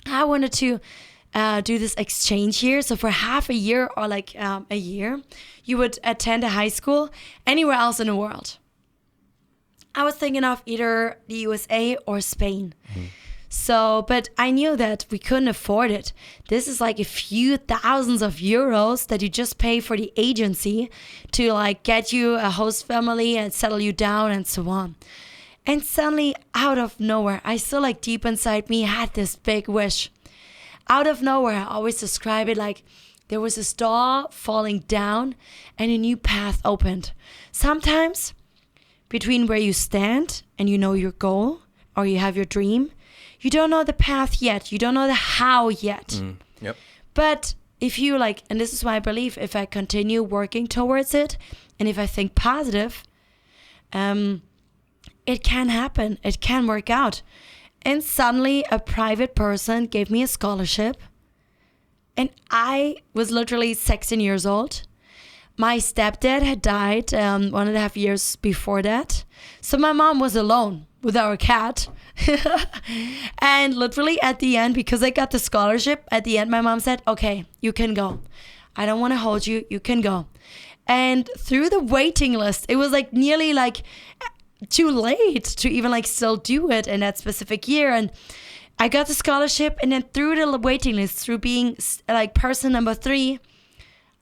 I wanted to do this exchange year. So for half a year or a year, you would attend a high school anywhere else in the world. I was thinking of either the USA or Spain. Mm-hmm. So, but I knew that we couldn't afford it. This is a few thousands of euros that you just pay for the agency to get you a host family and settle you down and so on. And suddenly, out of nowhere, I still deep inside me had this big wish. Out of nowhere, I always describe it there was a star falling down and a new path opened. Sometimes, between where you stand and you know your goal or you have your dream, you don't know the path yet. You don't know the how yet.
Yep.
But if you and this is why I believe if I continue working towards it and if I think positive, it can happen. It can work out. And suddenly a private person gave me a scholarship. And I was literally 16 years old. my stepdad had died 1.5 years before that. So my mom was alone with our cat. And literally at the end, because I got the scholarship, at the end my mom said, okay, you can go. I don't want to hold you. You can go. And through the waiting list, it was like nearly like too late to even like still do it in that specific year. And I got the scholarship, and then through the waiting list, through being like person number 3,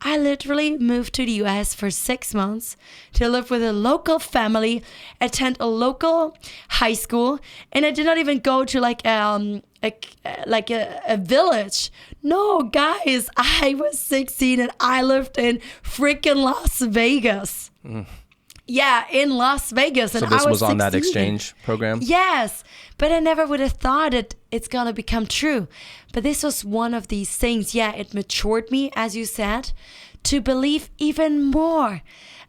I literally moved to the US for 6 months to live with a local family, attend a local high school, and I did not even go to like a village. No, guys, I was 16 and I lived in freaking Las Vegas. Yeah, in Las Vegas.
So
and
this
I
was on
16.
that exchange program?
Yes, but I never would have thought it's going to become true. But this was one of these things. Yeah, it matured me, as you said, to believe even more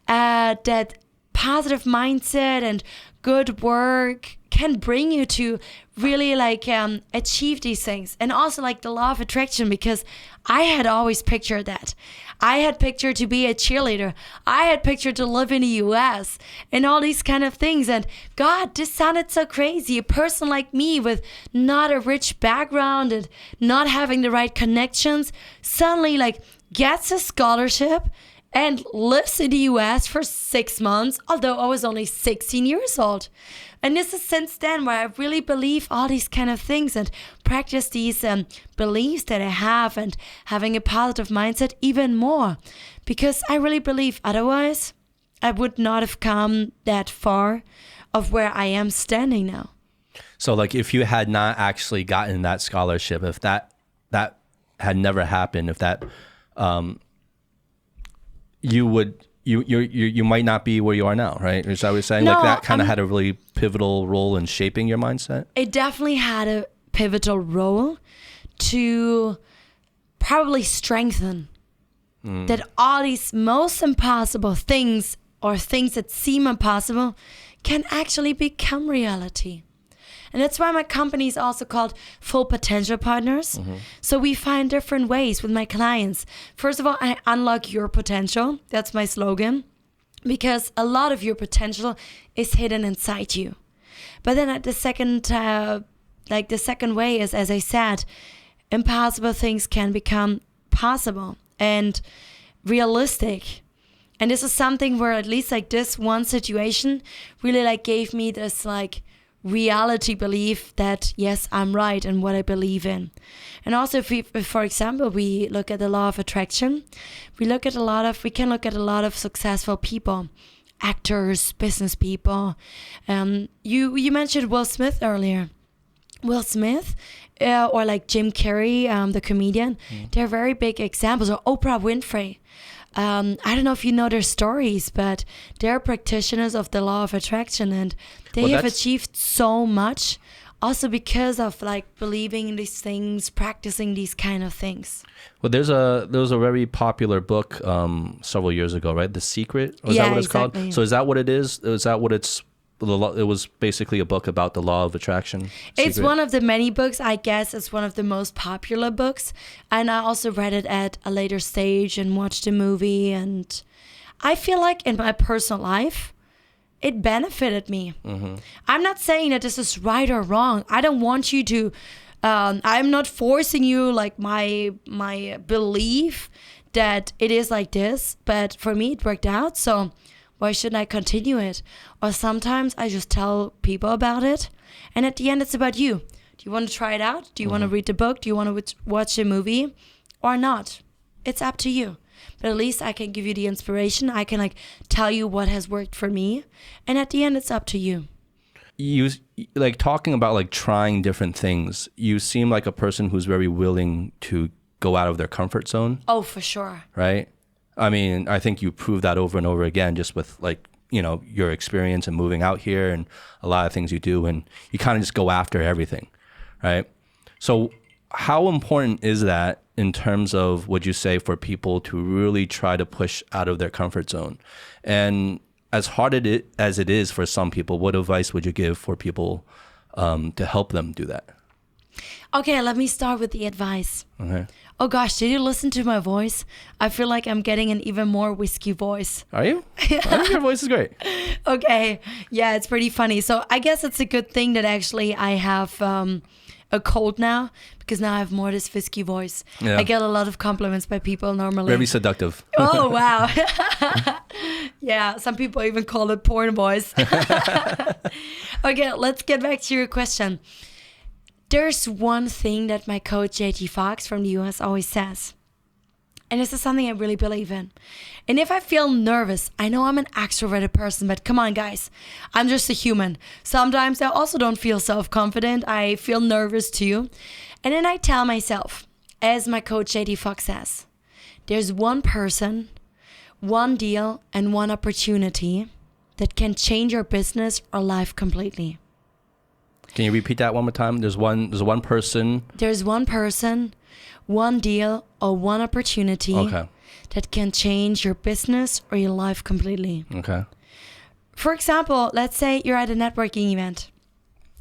that positive mindset and good work can bring you to really like achieve these things. And also like the law of attraction, because I had always pictured that. I had pictured to be a cheerleader. I had pictured to live in the US and all these kind of things. And God, this sounded so crazy. A person like me with not a rich background and not having the right connections suddenly like gets a scholarship and lives in the US for 6 months, although I was only 16 years old. And this is since then where I really believe all these kind of things and practice these beliefs that I have, and having a positive mindset even more. Because I really believe otherwise I would not have come that far of where I am standing now.
So like if you had not actually gotten that scholarship, if that had never happened, if that you might not be where you are now, right? Is that what you're saying?
No,
like that kind of had a really pivotal role in shaping your mindset?
It definitely had a pivotal role to probably strengthen that all these most impossible things, or things that seem impossible, can actually become reality. And that's why my company is also called Full Potential Partners. So we find different ways with my clients. First of all, I unlock your potential. That's my slogan. Because a lot of your potential is hidden inside you. But then at the second way is, as I said, impossible things can become possible and realistic. And this is something where at least like this one situation really like gave me this like reality belief that yes, I'm right in what I believe in. And also if for example we look at the law of attraction, we can look at a lot of successful people, actors, business people. You mentioned Will Smith earlier. Will Smith or like Jim Carrey, the comedian, they're very big examples. Or Oprah Winfrey. I don't know if you know their stories, but they're practitioners of the law of attraction, and they have achieved so much also because of like believing in these things, practicing these kind of things.
Well, there was a very popular book several years ago, right? The Secret? Is that what it's called? So is that what it is? Is that what it's... It was basically a book about the law of attraction.
It's one of the many books. I guess it's one of the most popular books. And I also read it at a later stage and watched the movie. And I feel like in my personal life, it benefited me. I'm not saying that this is right or wrong. I don't want you to... I'm not forcing you like my belief that it is like this. But for me, it worked out. So... why shouldn't I continue it? Or sometimes I just tell people about it. And at the end, it's about you. Do you want to try it out? Do you want to read the book? Do you want to watch the movie? Or not? It's up to you. But at least I can give you the inspiration. I can like tell you what has worked for me. And at the end, it's up to you.
You like talking about like trying different things. You seem like a person who's very willing to go out of their comfort zone.
Oh, for sure.
Right? I mean, I think you prove that over and over again just with like, you know, your experience and moving out here and a lot of things you do, and you kind of just go after everything, right? So how important is that in terms of, would you say, for people to really try to push out of their comfort zone? And as hard as it is for some people, what advice would you give for people to help them do that?
Okay, let me start with the advice. Oh gosh, did you listen to my voice? I feel like I'm getting an even more whiskey voice.
Are you? I think your voice is great.
Okay. Yeah, it's pretty funny. So I guess it's a good thing that actually I have a cold now, because now I have more this whiskey voice.
Yeah.
I get a lot of compliments by people normally.
Very seductive.
Oh, wow. Yeah, some people even call it porn voice. Okay, let's get back to your question. There's one thing that my coach JT Fox from the US always says. And this is something I really believe in. And if I feel nervous, I know I'm an extroverted person, but come on, guys. I'm just a human. Sometimes I also don't feel self-confident. I feel nervous too. And then I tell myself, as my coach JT Fox says, there's one person, one deal, and one opportunity that can change your business or life completely.
Can you repeat that one more time? There's one person.
There's one person, one deal, or one opportunity that can change your business or your life completely.
Okay.
For example, let's say you're at a networking event.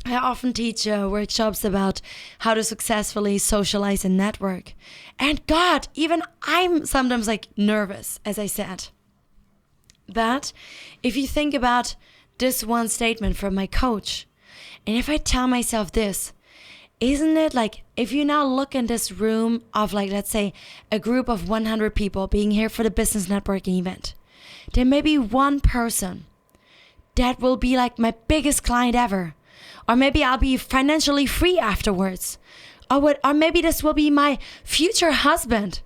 I often teach workshops about how to successfully socialize and network. And God, even I'm sometimes like nervous, as I said. But if you think about this one statement from my coach, and if I tell myself this, isn't it like if you now look in this room of like, let's say, a group of 100 people being here for the business networking event, there may be one person that will be like my biggest client ever. Or maybe I'll be financially free afterwards. Or maybe this will be my future husband.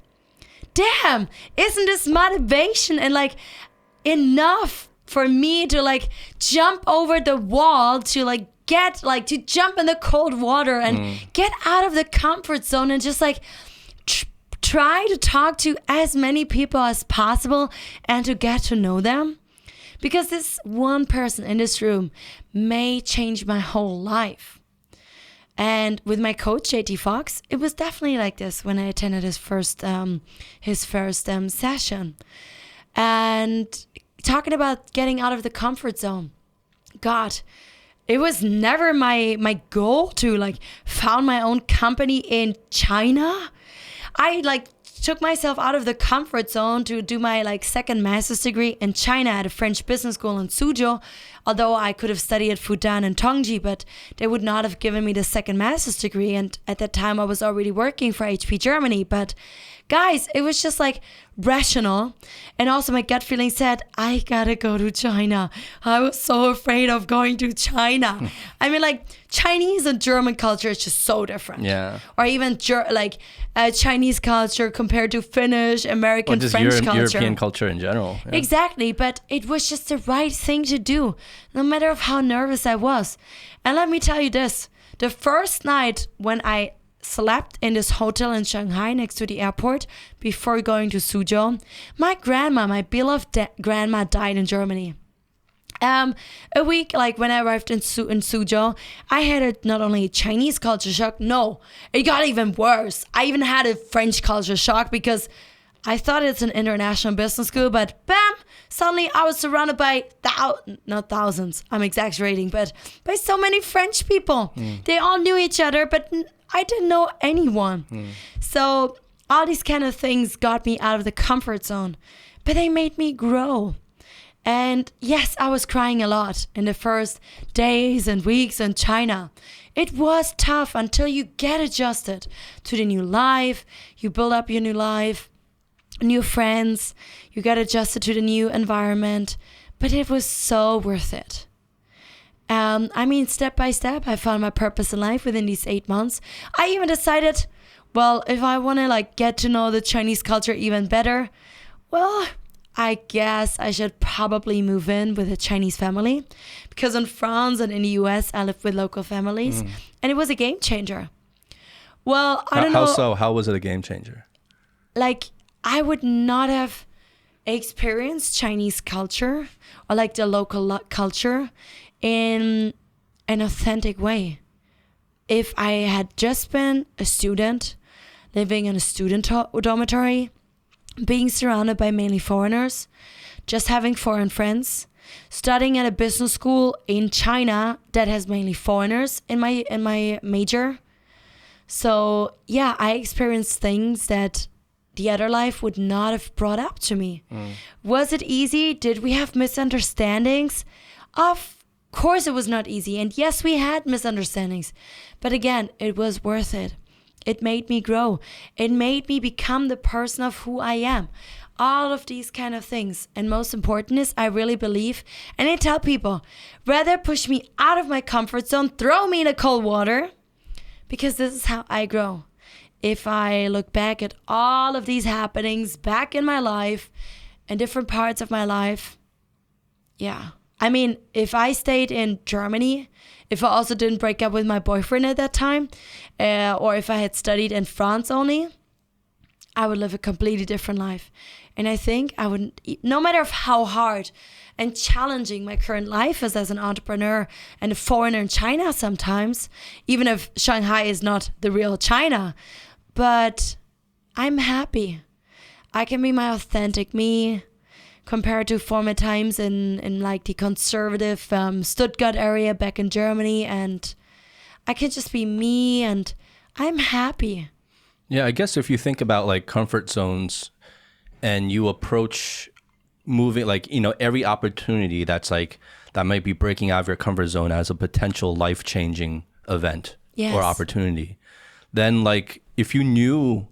Damn, isn't this motivation and like enough for me to like jump over the wall to like get like to jump in the cold water and get out of the comfort zone and just like try to talk to as many people as possible and to get to know them? Because this one person in this room may change my whole life. And with my coach JT Fox, it was definitely like this when I attended his first session. And talking about getting out of the comfort zone, God, it was never my goal to like found my own company in China. I like took myself out of the comfort zone to do my like second master's degree in China at a French business school in Suzhou. Although I could have studied at Fudan and Tongji, but they would not have given me the second master's degree. And at that time I was already working for HP Germany. But guys, it was just like rational. And also my gut feeling said, I gotta go to China. I was so afraid of going to China. I mean, like Chinese and German culture is just so different.
Yeah.
Or even Chinese culture compared to Finnish, American, French culture.
European culture in general. Yeah.
Exactly. But it was just the right thing to do, no matter of how nervous I was. And let me tell you this. The first night when I slept in this hotel in Shanghai next to the airport before going to Suzhou, my grandma, my beloved grandma, died in Germany. A week, like when I arrived in Suzhou, I had not only a Chinese culture shock, no, it got even worse. I even had a French culture shock because I thought it's an international business school, but bam, suddenly I was surrounded by not thousands, I'm exaggerating, but by so many French people. They all knew each other, but I didn't know anyone. So all these kind of things got me out of the comfort zone, but they made me grow. And yes, I was crying a lot in the first days and weeks in China. It was tough until you get adjusted to the new life. You build up your new life, new friends. You get adjusted to the new environment. But it was so worth it. I mean, step by step, I found my purpose in life within these 8 months. I even decided, well, if I want to like get to know the Chinese culture even better, well, I guess I should probably move in with a Chinese family, because in France and in the US, I lived with local families and it was a game changer. Well, I don't know.
How so? How was it a game changer?
Like, I would not have experienced Chinese culture or like the local culture in an authentic way if I had just been a student living in a student dormitory, being surrounded by mainly foreigners, just having foreign friends, studying at a business school in China that has mainly foreigners in my major. So yeah, I experienced things that the other life would not have brought up to me. Was it easy? Did we have misunderstandings? Of course it was not easy. And yes, we had misunderstandings. But again, it was worth it. It made me grow. It made me become the person of who I am. All of these kind of things. And most important is, I really believe, and I tell people, rather push me out of my comfort zone, throw me in the cold water, because this is how I grow. If I look back at all of these happenings back in my life and different parts of my life, yeah. I mean, if I stayed in Germany, if I also didn't break up with my boyfriend at that time, or if I had studied in France only, I would live a completely different life. And I think I would, no matter how hard and challenging my current life is as an entrepreneur and a foreigner in China sometimes, even if Shanghai is not the real China, but I'm happy. I can be my authentic me compared to former times in like the conservative Stuttgart area back in Germany. And I can just be me and I'm happy.
Yeah, I guess if you think about like comfort zones and you approach moving, like, you know, every opportunity that's like, that might be breaking out of your comfort zone as a potential life-changing event or opportunity, then like, if you knew,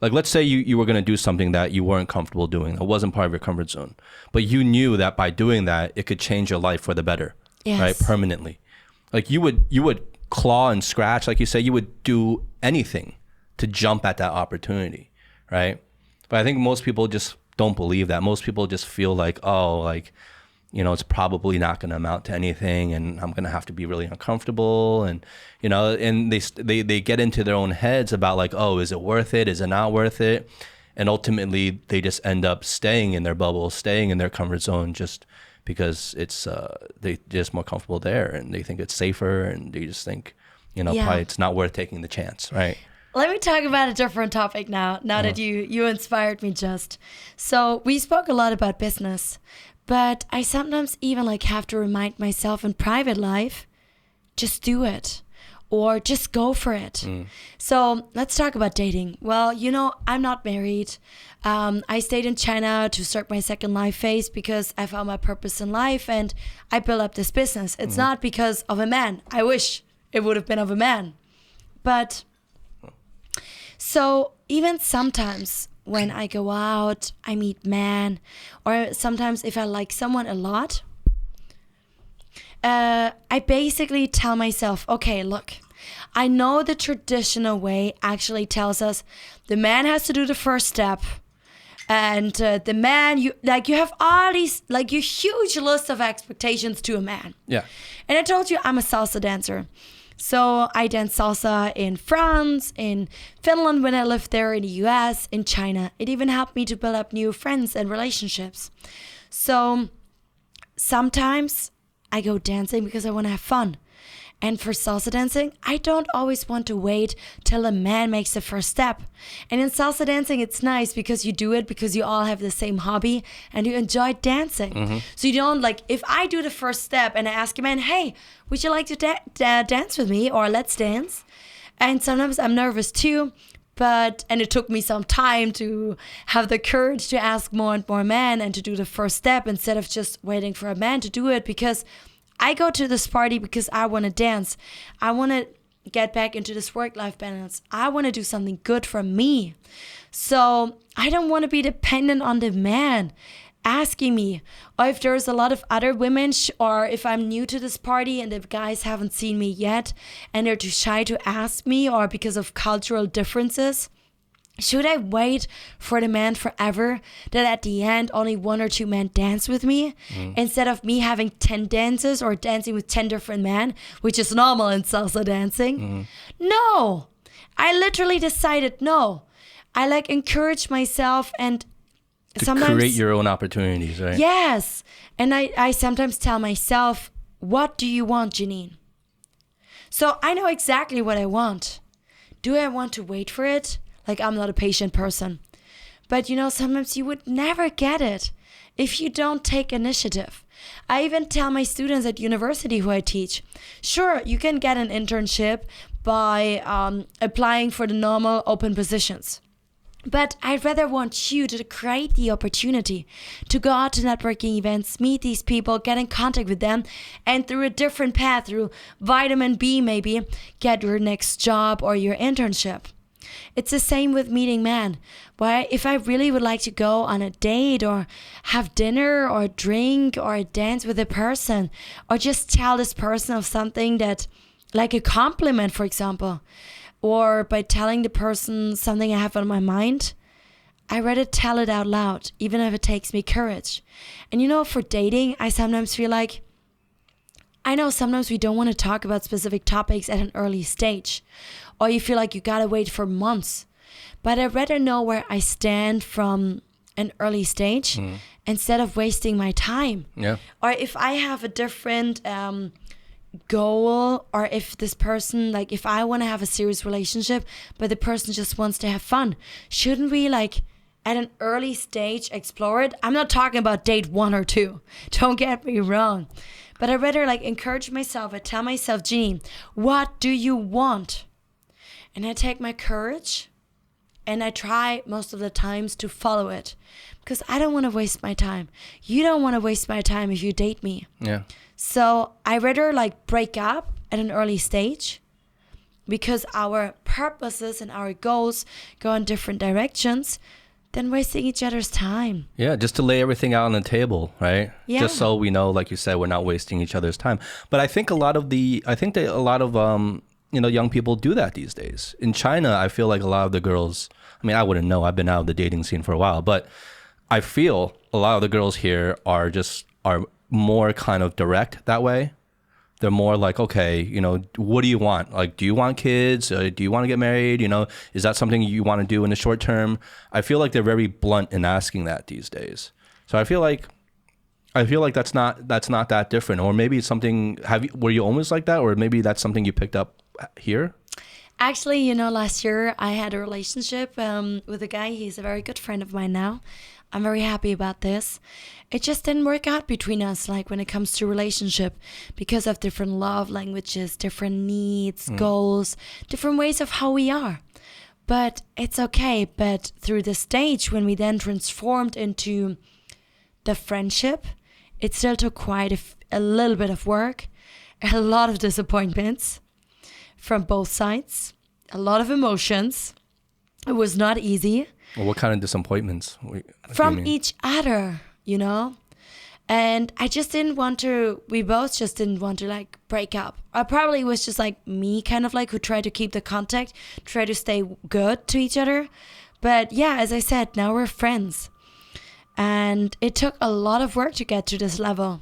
like, let's say you were going to do something that you weren't comfortable doing, that wasn't part of your comfort zone, but you knew that by doing that, it could change your life for the better, right? Permanently. Like you would claw and scratch, like you say, you would do anything to jump at that opportunity, right? But I think most people just don't believe that. Most people just feel like, oh, like, you know, it's probably not going to amount to anything, and I'm going to have to be really uncomfortable, and, you know, and they get into their own heads about like, oh, is it worth it? Is it not worth it? And ultimately, they just end up staying in their bubble, staying in their comfort zone, just because it's they're just more comfortable there, and they think it's safer, and they just think, you know, probably it's not worth taking the chance, right?
Let me talk about a different topic now that you inspired me just. So we spoke a lot about business, but I sometimes even like have to remind myself in private life, just do it or just go for it. So let's talk about dating. Well, you know, I'm not married. I stayed in China to start my second life phase because I found my purpose in life and I built up this business. It's not because of a man. I wish it would have been of a man. But so even sometimes when I go out, I meet men, or sometimes if I like someone a lot, I basically tell myself, okay, look, I know the traditional way actually tells us the man has to do the first step. And the man, you have all these, like, your huge list of expectations to a man.
Yeah.
And I told you I'm a salsa dancer. So I danced salsa in France, in Finland when I lived there, in the US, in China. It even helped me to build up new friends and relationships. So sometimes I go dancing because I want to have fun. And for salsa dancing, I don't always want to wait till a man makes the first step. And in salsa dancing, it's nice because you do it because you all have the same hobby and you enjoy dancing. So you don't, like, if I do the first step and I ask a man, hey, would you like to dance with me, or let's dance? And sometimes I'm nervous too, and it took me some time to have the courage to ask more and more men and to do the first step instead of just waiting for a man to do it, because I go to this party because I want to dance. I want to get back into this work-life balance. I want to do something good for me. So I don't want to be dependent on the man asking me, or if there's a lot of other women, or if I'm new to this party and the guys haven't seen me yet and they're too shy to ask me, or because of cultural differences. Should I wait for the man forever that at the end only one or two men dance with me instead of me having 10 dances or dancing with 10 different men, which is normal in salsa dancing? No, I literally decided no. I like encourage myself and
to
sometimes
create your own opportunities, right?
Yes. And I sometimes tell myself, what do you want, Janine? So I know exactly what I want. Do I want to wait for it? Like, I'm not a patient person. But, you know, sometimes you would never get it. if you don't take initiative. I even tell my students at university who I teach, sure, you can get an internship by applying for the normal open positions. But I'd rather want you to create the opportunity to go out to networking events, meet these people, get in contact with them, and through a different path, through vitamin B maybe, get your next job or your internship. It's the same with meeting men. Where if I really would like to go on a date or have dinner or drink or dance with a person or just tell this person of something that, like a compliment, for example, or by telling the person something I have on my mind, I rather tell it out loud, even if it takes me courage. And you know, for dating, I sometimes feel like, I know sometimes we don't want to talk about specific topics at an early stage, or you feel like you gotta wait for months. But I'd rather know where I stand from an early stage instead of wasting my time.
Yeah.
Or if I have a different goal, or if this person, like if I want to have a serious relationship but the person just wants to have fun, shouldn't we like at an early stage explore it? I'm not talking about date 1 or 2, don't get me wrong, but I rather like encourage myself. I tell myself, Janine, what do you want? And I take my courage and I try most of the times to follow it, because I don't want to waste my time. You don't want to waste my time if you date me.
Yeah.
So I rather like break up at an early stage, because our purposes and our goals go in different directions, than wasting each other's time.
Yeah, just to lay everything out on the table, right?
Yeah.
Just so we know, like you said, we're not wasting each other's time. But I think a lot of young people do that these days. In China, I feel like a lot of the girls, I mean, I wouldn't know, I've been out of the dating scene for a while, but I feel a lot of the girls here are more kind of direct that way. They're more like, okay, you know, what do you want? Like, do you want kids? Do you want to get married? You know, is that something you want to do in the short term? I feel like they're very blunt in asking that these days. So I feel like that's not that different. Or maybe it's something, were you almost like that? Or maybe that's something you picked up here?
Actually, you know, last year I had a relationship with a guy. He's a very good friend of mine now. I'm very happy about this. It just didn't work out between us, like when it comes to relationship, because of different love languages, different needs, goals, different ways of how we are. But it's okay. But through the stage, when we then transformed into the friendship, it still took quite a little bit of work, a lot of disappointments from both sides, a lot of emotions. It was not easy.
Well, what kind of disappointments?
From each other, you know? And we both just didn't want to like break up. I probably was just like me, kind of like, who tried to keep the contact, try to stay good to each other. But yeah, as I said, now we're friends. And it took a lot of work to get to this level.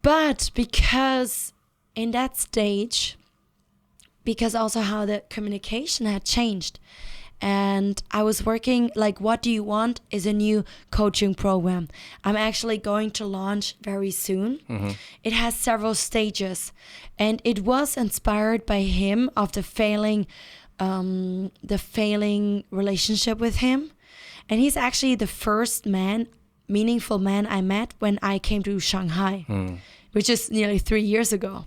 But because in that stage, because also how the communication had changed, and I was working, like, What Do You Want is a new coaching program. I'm actually going to launch very soon. Mm-hmm. It has several stages, and it was inspired by him, of the failing relationship with him. And he's actually the first meaningful man I met when I came to Shanghai, which is nearly 3 years ago.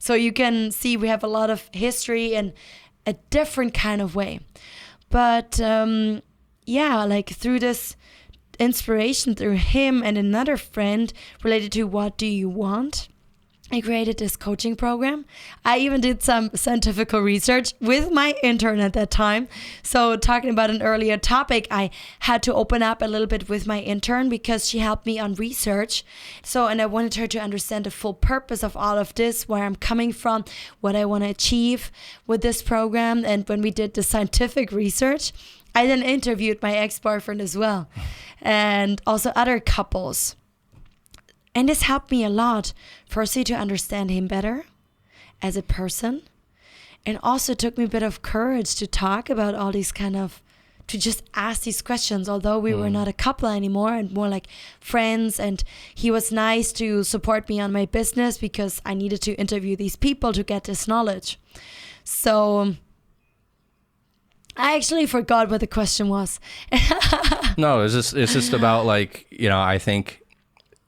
So you can see we have a lot of history in a different kind of way. But like through this inspiration, through him and another friend related to What Do You Want, I created this coaching program. I even did some scientific research with my intern at that time. So talking about an earlier topic, I had to open up a little bit with my intern because she helped me on research. And I wanted her to understand the full purpose of all of this, where I'm coming from, what I want to achieve with this program. And when we did the scientific research, I then interviewed my ex-boyfriend as well, and also other couples. And this helped me a lot, firstly, to understand him better as a person. And also took me a bit of courage to talk about all these to just ask these questions, although we were not a couple anymore and more like friends. And he was nice to support me on my business because I needed to interview these people to get this knowledge. So I actually forgot what the question was.
No, it's just about like, I think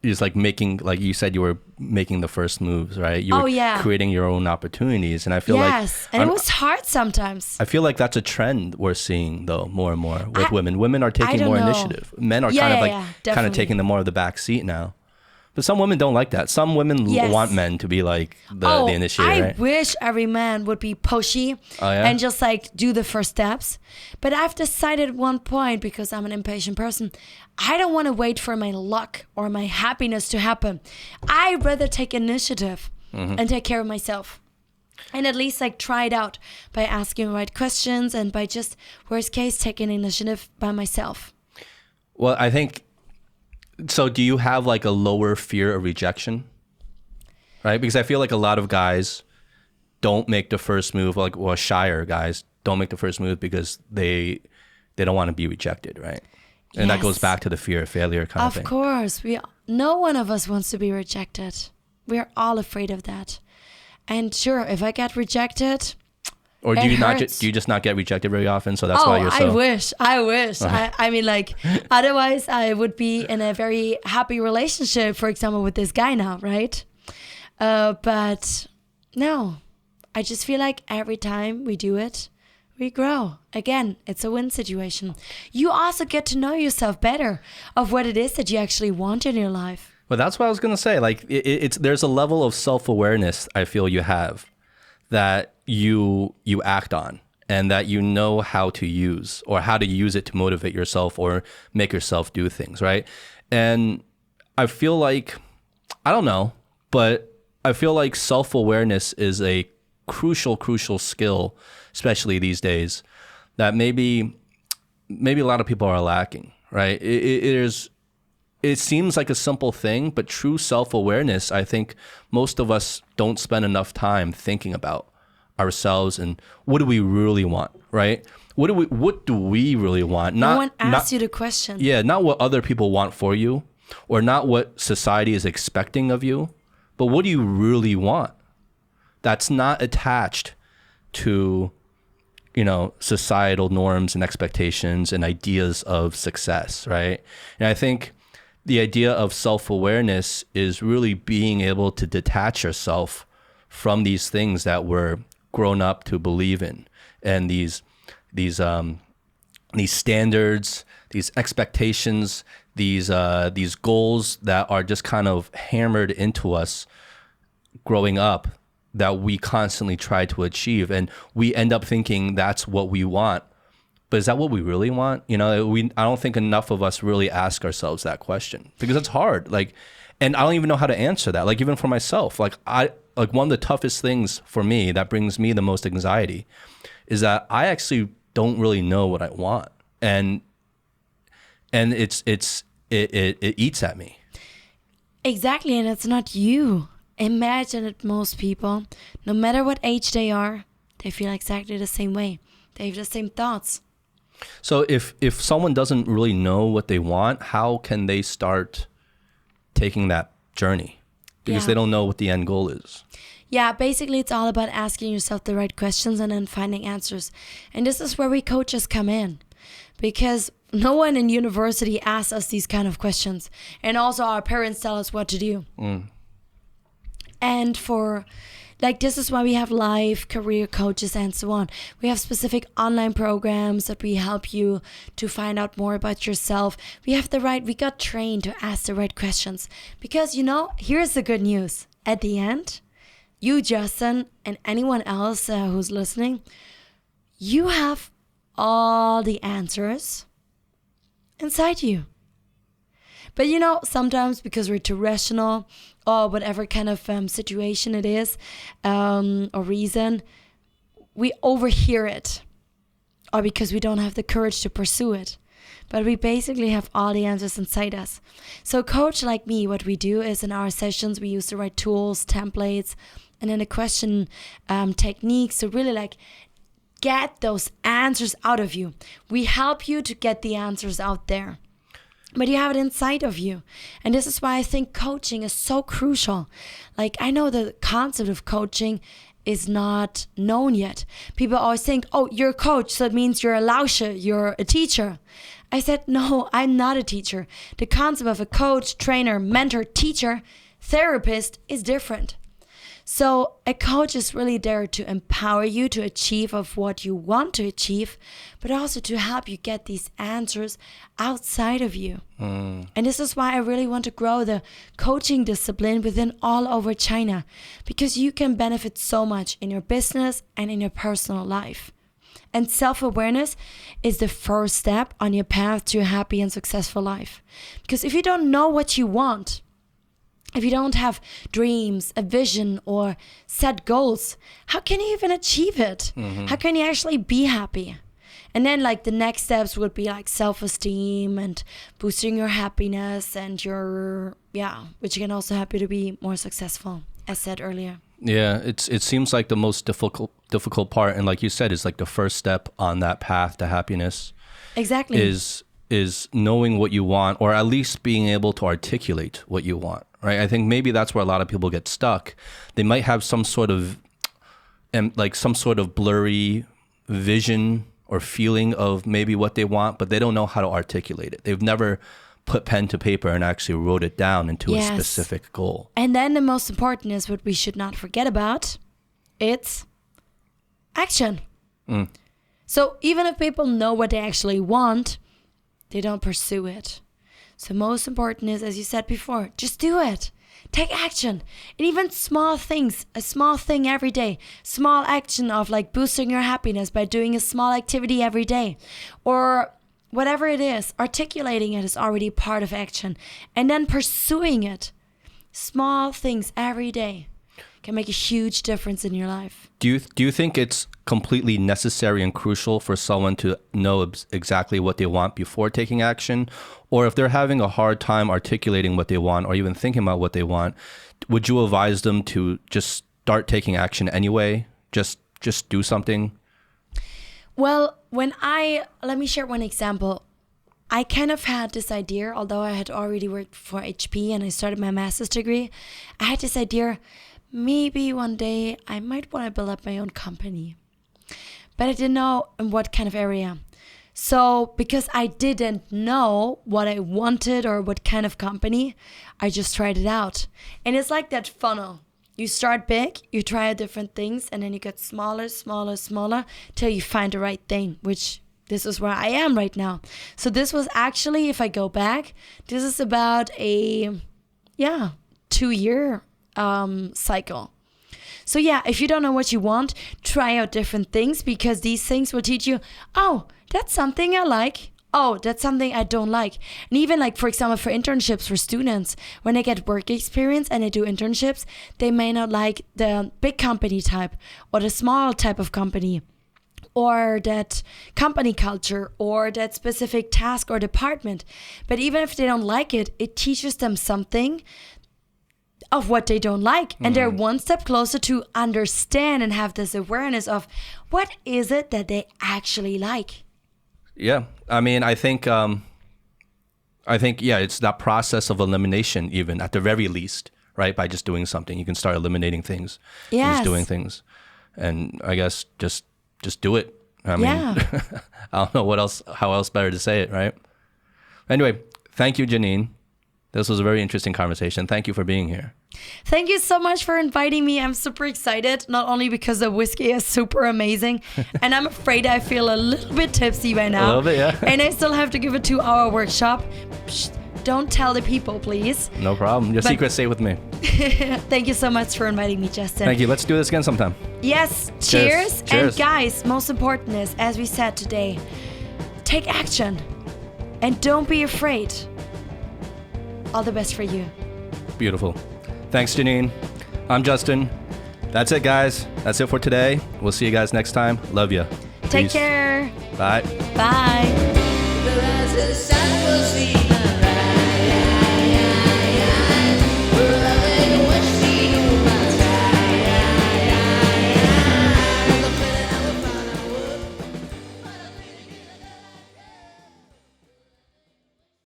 it's like making, like you said, you were making the first moves, right? You were creating your own opportunities. And I feel
and it was hard sometimes.
I feel like that's a trend we're seeing though, more and more with women. Women are taking more initiative. Men are kind of taking the more of the back seat now. But some women don't like that. Some women want men to be like the initiator.
I
right?
wish every man would be pushy and just like do the first steps. But I've decided at one point, because I'm an impatient person, I don't want to wait for my luck or my happiness to happen. I'd rather take initiative and take care of myself. And at least like try it out by asking the right questions and by just, worst case, taking initiative by myself.
Well, I think... So do you have like a lower fear of rejection? Right? Because I feel like a lot of guys don't make the first move, shyer guys don't make the first move because they don't want to be rejected, right? And that goes back to the fear of failure kind of thing.
Of course. No one of us wants to be rejected. We're all afraid of that. And sure, if I get rejected...
Or do you just not get rejected very often? So that's why you're so...
I wish. I mean, like, otherwise I would be in a very happy relationship, for example, with this guy now, right? But no, I just feel like every time we do it, we grow. Again, it's a win situation. You also get to know yourself better of what it is that you actually want in your life.
Well, that's what I was going to say. Like, there's a level of self-awareness I feel you have that you act on and that you know how to use or how to use it to motivate yourself or make yourself do things, right? And I feel like, I don't know, but I feel like self-awareness is a crucial skill, especially these days, that maybe a lot of people are lacking, right? It seems like a simple thing, but true self-awareness, I think most of us don't spend enough time thinking about ourselves and what do we really want, right? What do we really want?
No one asks you the question.
Yeah, not what other people want for you or not what society is expecting of you, but what do you really want? That's not attached to, societal norms and expectations and ideas of success, right? And I think the idea of self-awareness is really being able to detach yourself from these things that we're grown up to believe in, and these standards, these expectations, these goals that are just kind of hammered into us growing up that we constantly try to achieve, and we end up thinking that's what we want. But is that what we really want? I don't think enough of us really ask ourselves that question because it's hard. And I don't even know how to answer that. Like, even for myself, one of the toughest things for me that brings me the most anxiety is that I actually don't really know what I want. And it eats at me.
Exactly. And it's not you. Imagine that most people, no matter what age they are, they feel exactly the same way. They have the same thoughts.
So if someone doesn't really know what they want, how can they start taking that journey? Because they don't know what the end goal is.
Yeah, basically it's all about asking yourself the right questions and then finding answers. And this is where we coaches come in. Because no one in university asks us these kind of questions. And also our parents tell us what to do. And this is why we have life, career coaches, and so on. We have specific online programs that we help you to find out more about yourself. We got trained to ask the right questions. Because, here's the good news. At the end, you, Justin, and anyone else who's listening, you have all the answers inside you. But sometimes because we're too rational or whatever kind of situation it is or reason, we overhear it. Or because we don't have the courage to pursue it. But we basically have all the answers inside us. So coach like me, what we do is in our sessions, we use the right tools, templates, and then the question techniques to really get those answers out of you. We help you to get the answers out there. But you have it inside of you. And this is why I think coaching is so crucial. I know the concept of coaching is not known yet. People always think, oh, you're a coach, so it means you're a lauscher, you're a teacher. I said, no, I'm not a teacher. The concept of a coach, trainer, mentor, teacher, therapist is different. So a coach is really there to empower you to achieve of what you want to achieve, but also to help you get these answers outside of you. And this is why I really want to grow the coaching discipline within all over China, because you can benefit so much in your business and in your personal life. And self-awareness is the first step on your path to a happy and successful life. Because if you don't know what you want, if you don't have dreams, a vision, or set goals, how can you even achieve it? How can you actually be happy? And then like the next steps would be like self-esteem and boosting your happiness and which can also help you to be more successful, as said earlier.
Yeah, it seems like the most difficult part, and like you said, is like the first step on that path to happiness.
Exactly.
Is knowing what you want, or at least being able to articulate what you want, right? I think maybe that's where a lot of people get stuck. They might have some sort of blurry vision or feeling of maybe what they want, but they don't know how to articulate it. They've never put pen to paper and actually wrote it down into a specific goal.
And then the most important is what we should not forget about. It's action. So even if people know what they actually want, they don't pursue it. So most important is, as you said before, just do it. Take action. And even small things, a small thing every day. Small action of like boosting your happiness by doing a small activity every day. Or whatever it is, articulating it is already part of action. And then pursuing it. Small things every day can make a huge difference in your life.
Do you think it's completely necessary and crucial for someone to know exactly what they want before taking action? Or if they're having a hard time articulating what they want or even thinking about what they want, would you advise them to just start taking action anyway? Just do something?
Well, let me share one example. I kind of had this idea, although I had already worked for HP and I started my master's degree, I had this idea, maybe one day I might want to build up my own company. But I didn't know in what kind of area. So because I didn't know what I wanted or what kind of company, I just tried it out. And it's like that funnel. You start big, you try out different things, and then you get smaller, till you find the right thing, which this is where I am right now. So this was actually, if I go back, this is about a 2-year cycle. So if you don't know what you want, try out different things, because these things will teach you, oh, that's something I like. Oh, that's something I don't like. And even like, for example, for internships for students, when they get work experience and they do internships, they may not like the big company type or the small type of company, or that company culture, or that specific task or department. But even if they don't like it, it teaches them something of what they don't like. And they're one step closer to understand and have this awareness of what is it that they actually like.
Yeah. I mean, I think it's that process of elimination, even at the very least, right? By just doing something, you can start eliminating things.
Yes.
Just doing things. And I guess just do it. I mean, I don't know how else better to say it, right? Anyway, thank you, Janine. This was a very interesting conversation. Thank you for being here.
Thank you so much for inviting me. I'm super excited, not only because the whiskey is super amazing, and I'm afraid I feel a little bit tipsy by now.
A little bit, yeah.
And I still have to give a 2-hour workshop. Psst, don't tell the people, please.
No problem. Your secret, stay with me.
Thank you so much for inviting me, Justin.
Thank you. Let's do this again sometime.
Yes. Cheers.
Cheers.
And guys, most important is, as we said today, take action and don't be afraid. All the best for you.
Beautiful. Thanks, Janine. I'm Justin. That's it, guys. That's it for today. We'll see you guys next time. Love you.
Take care.
Bye.
Bye.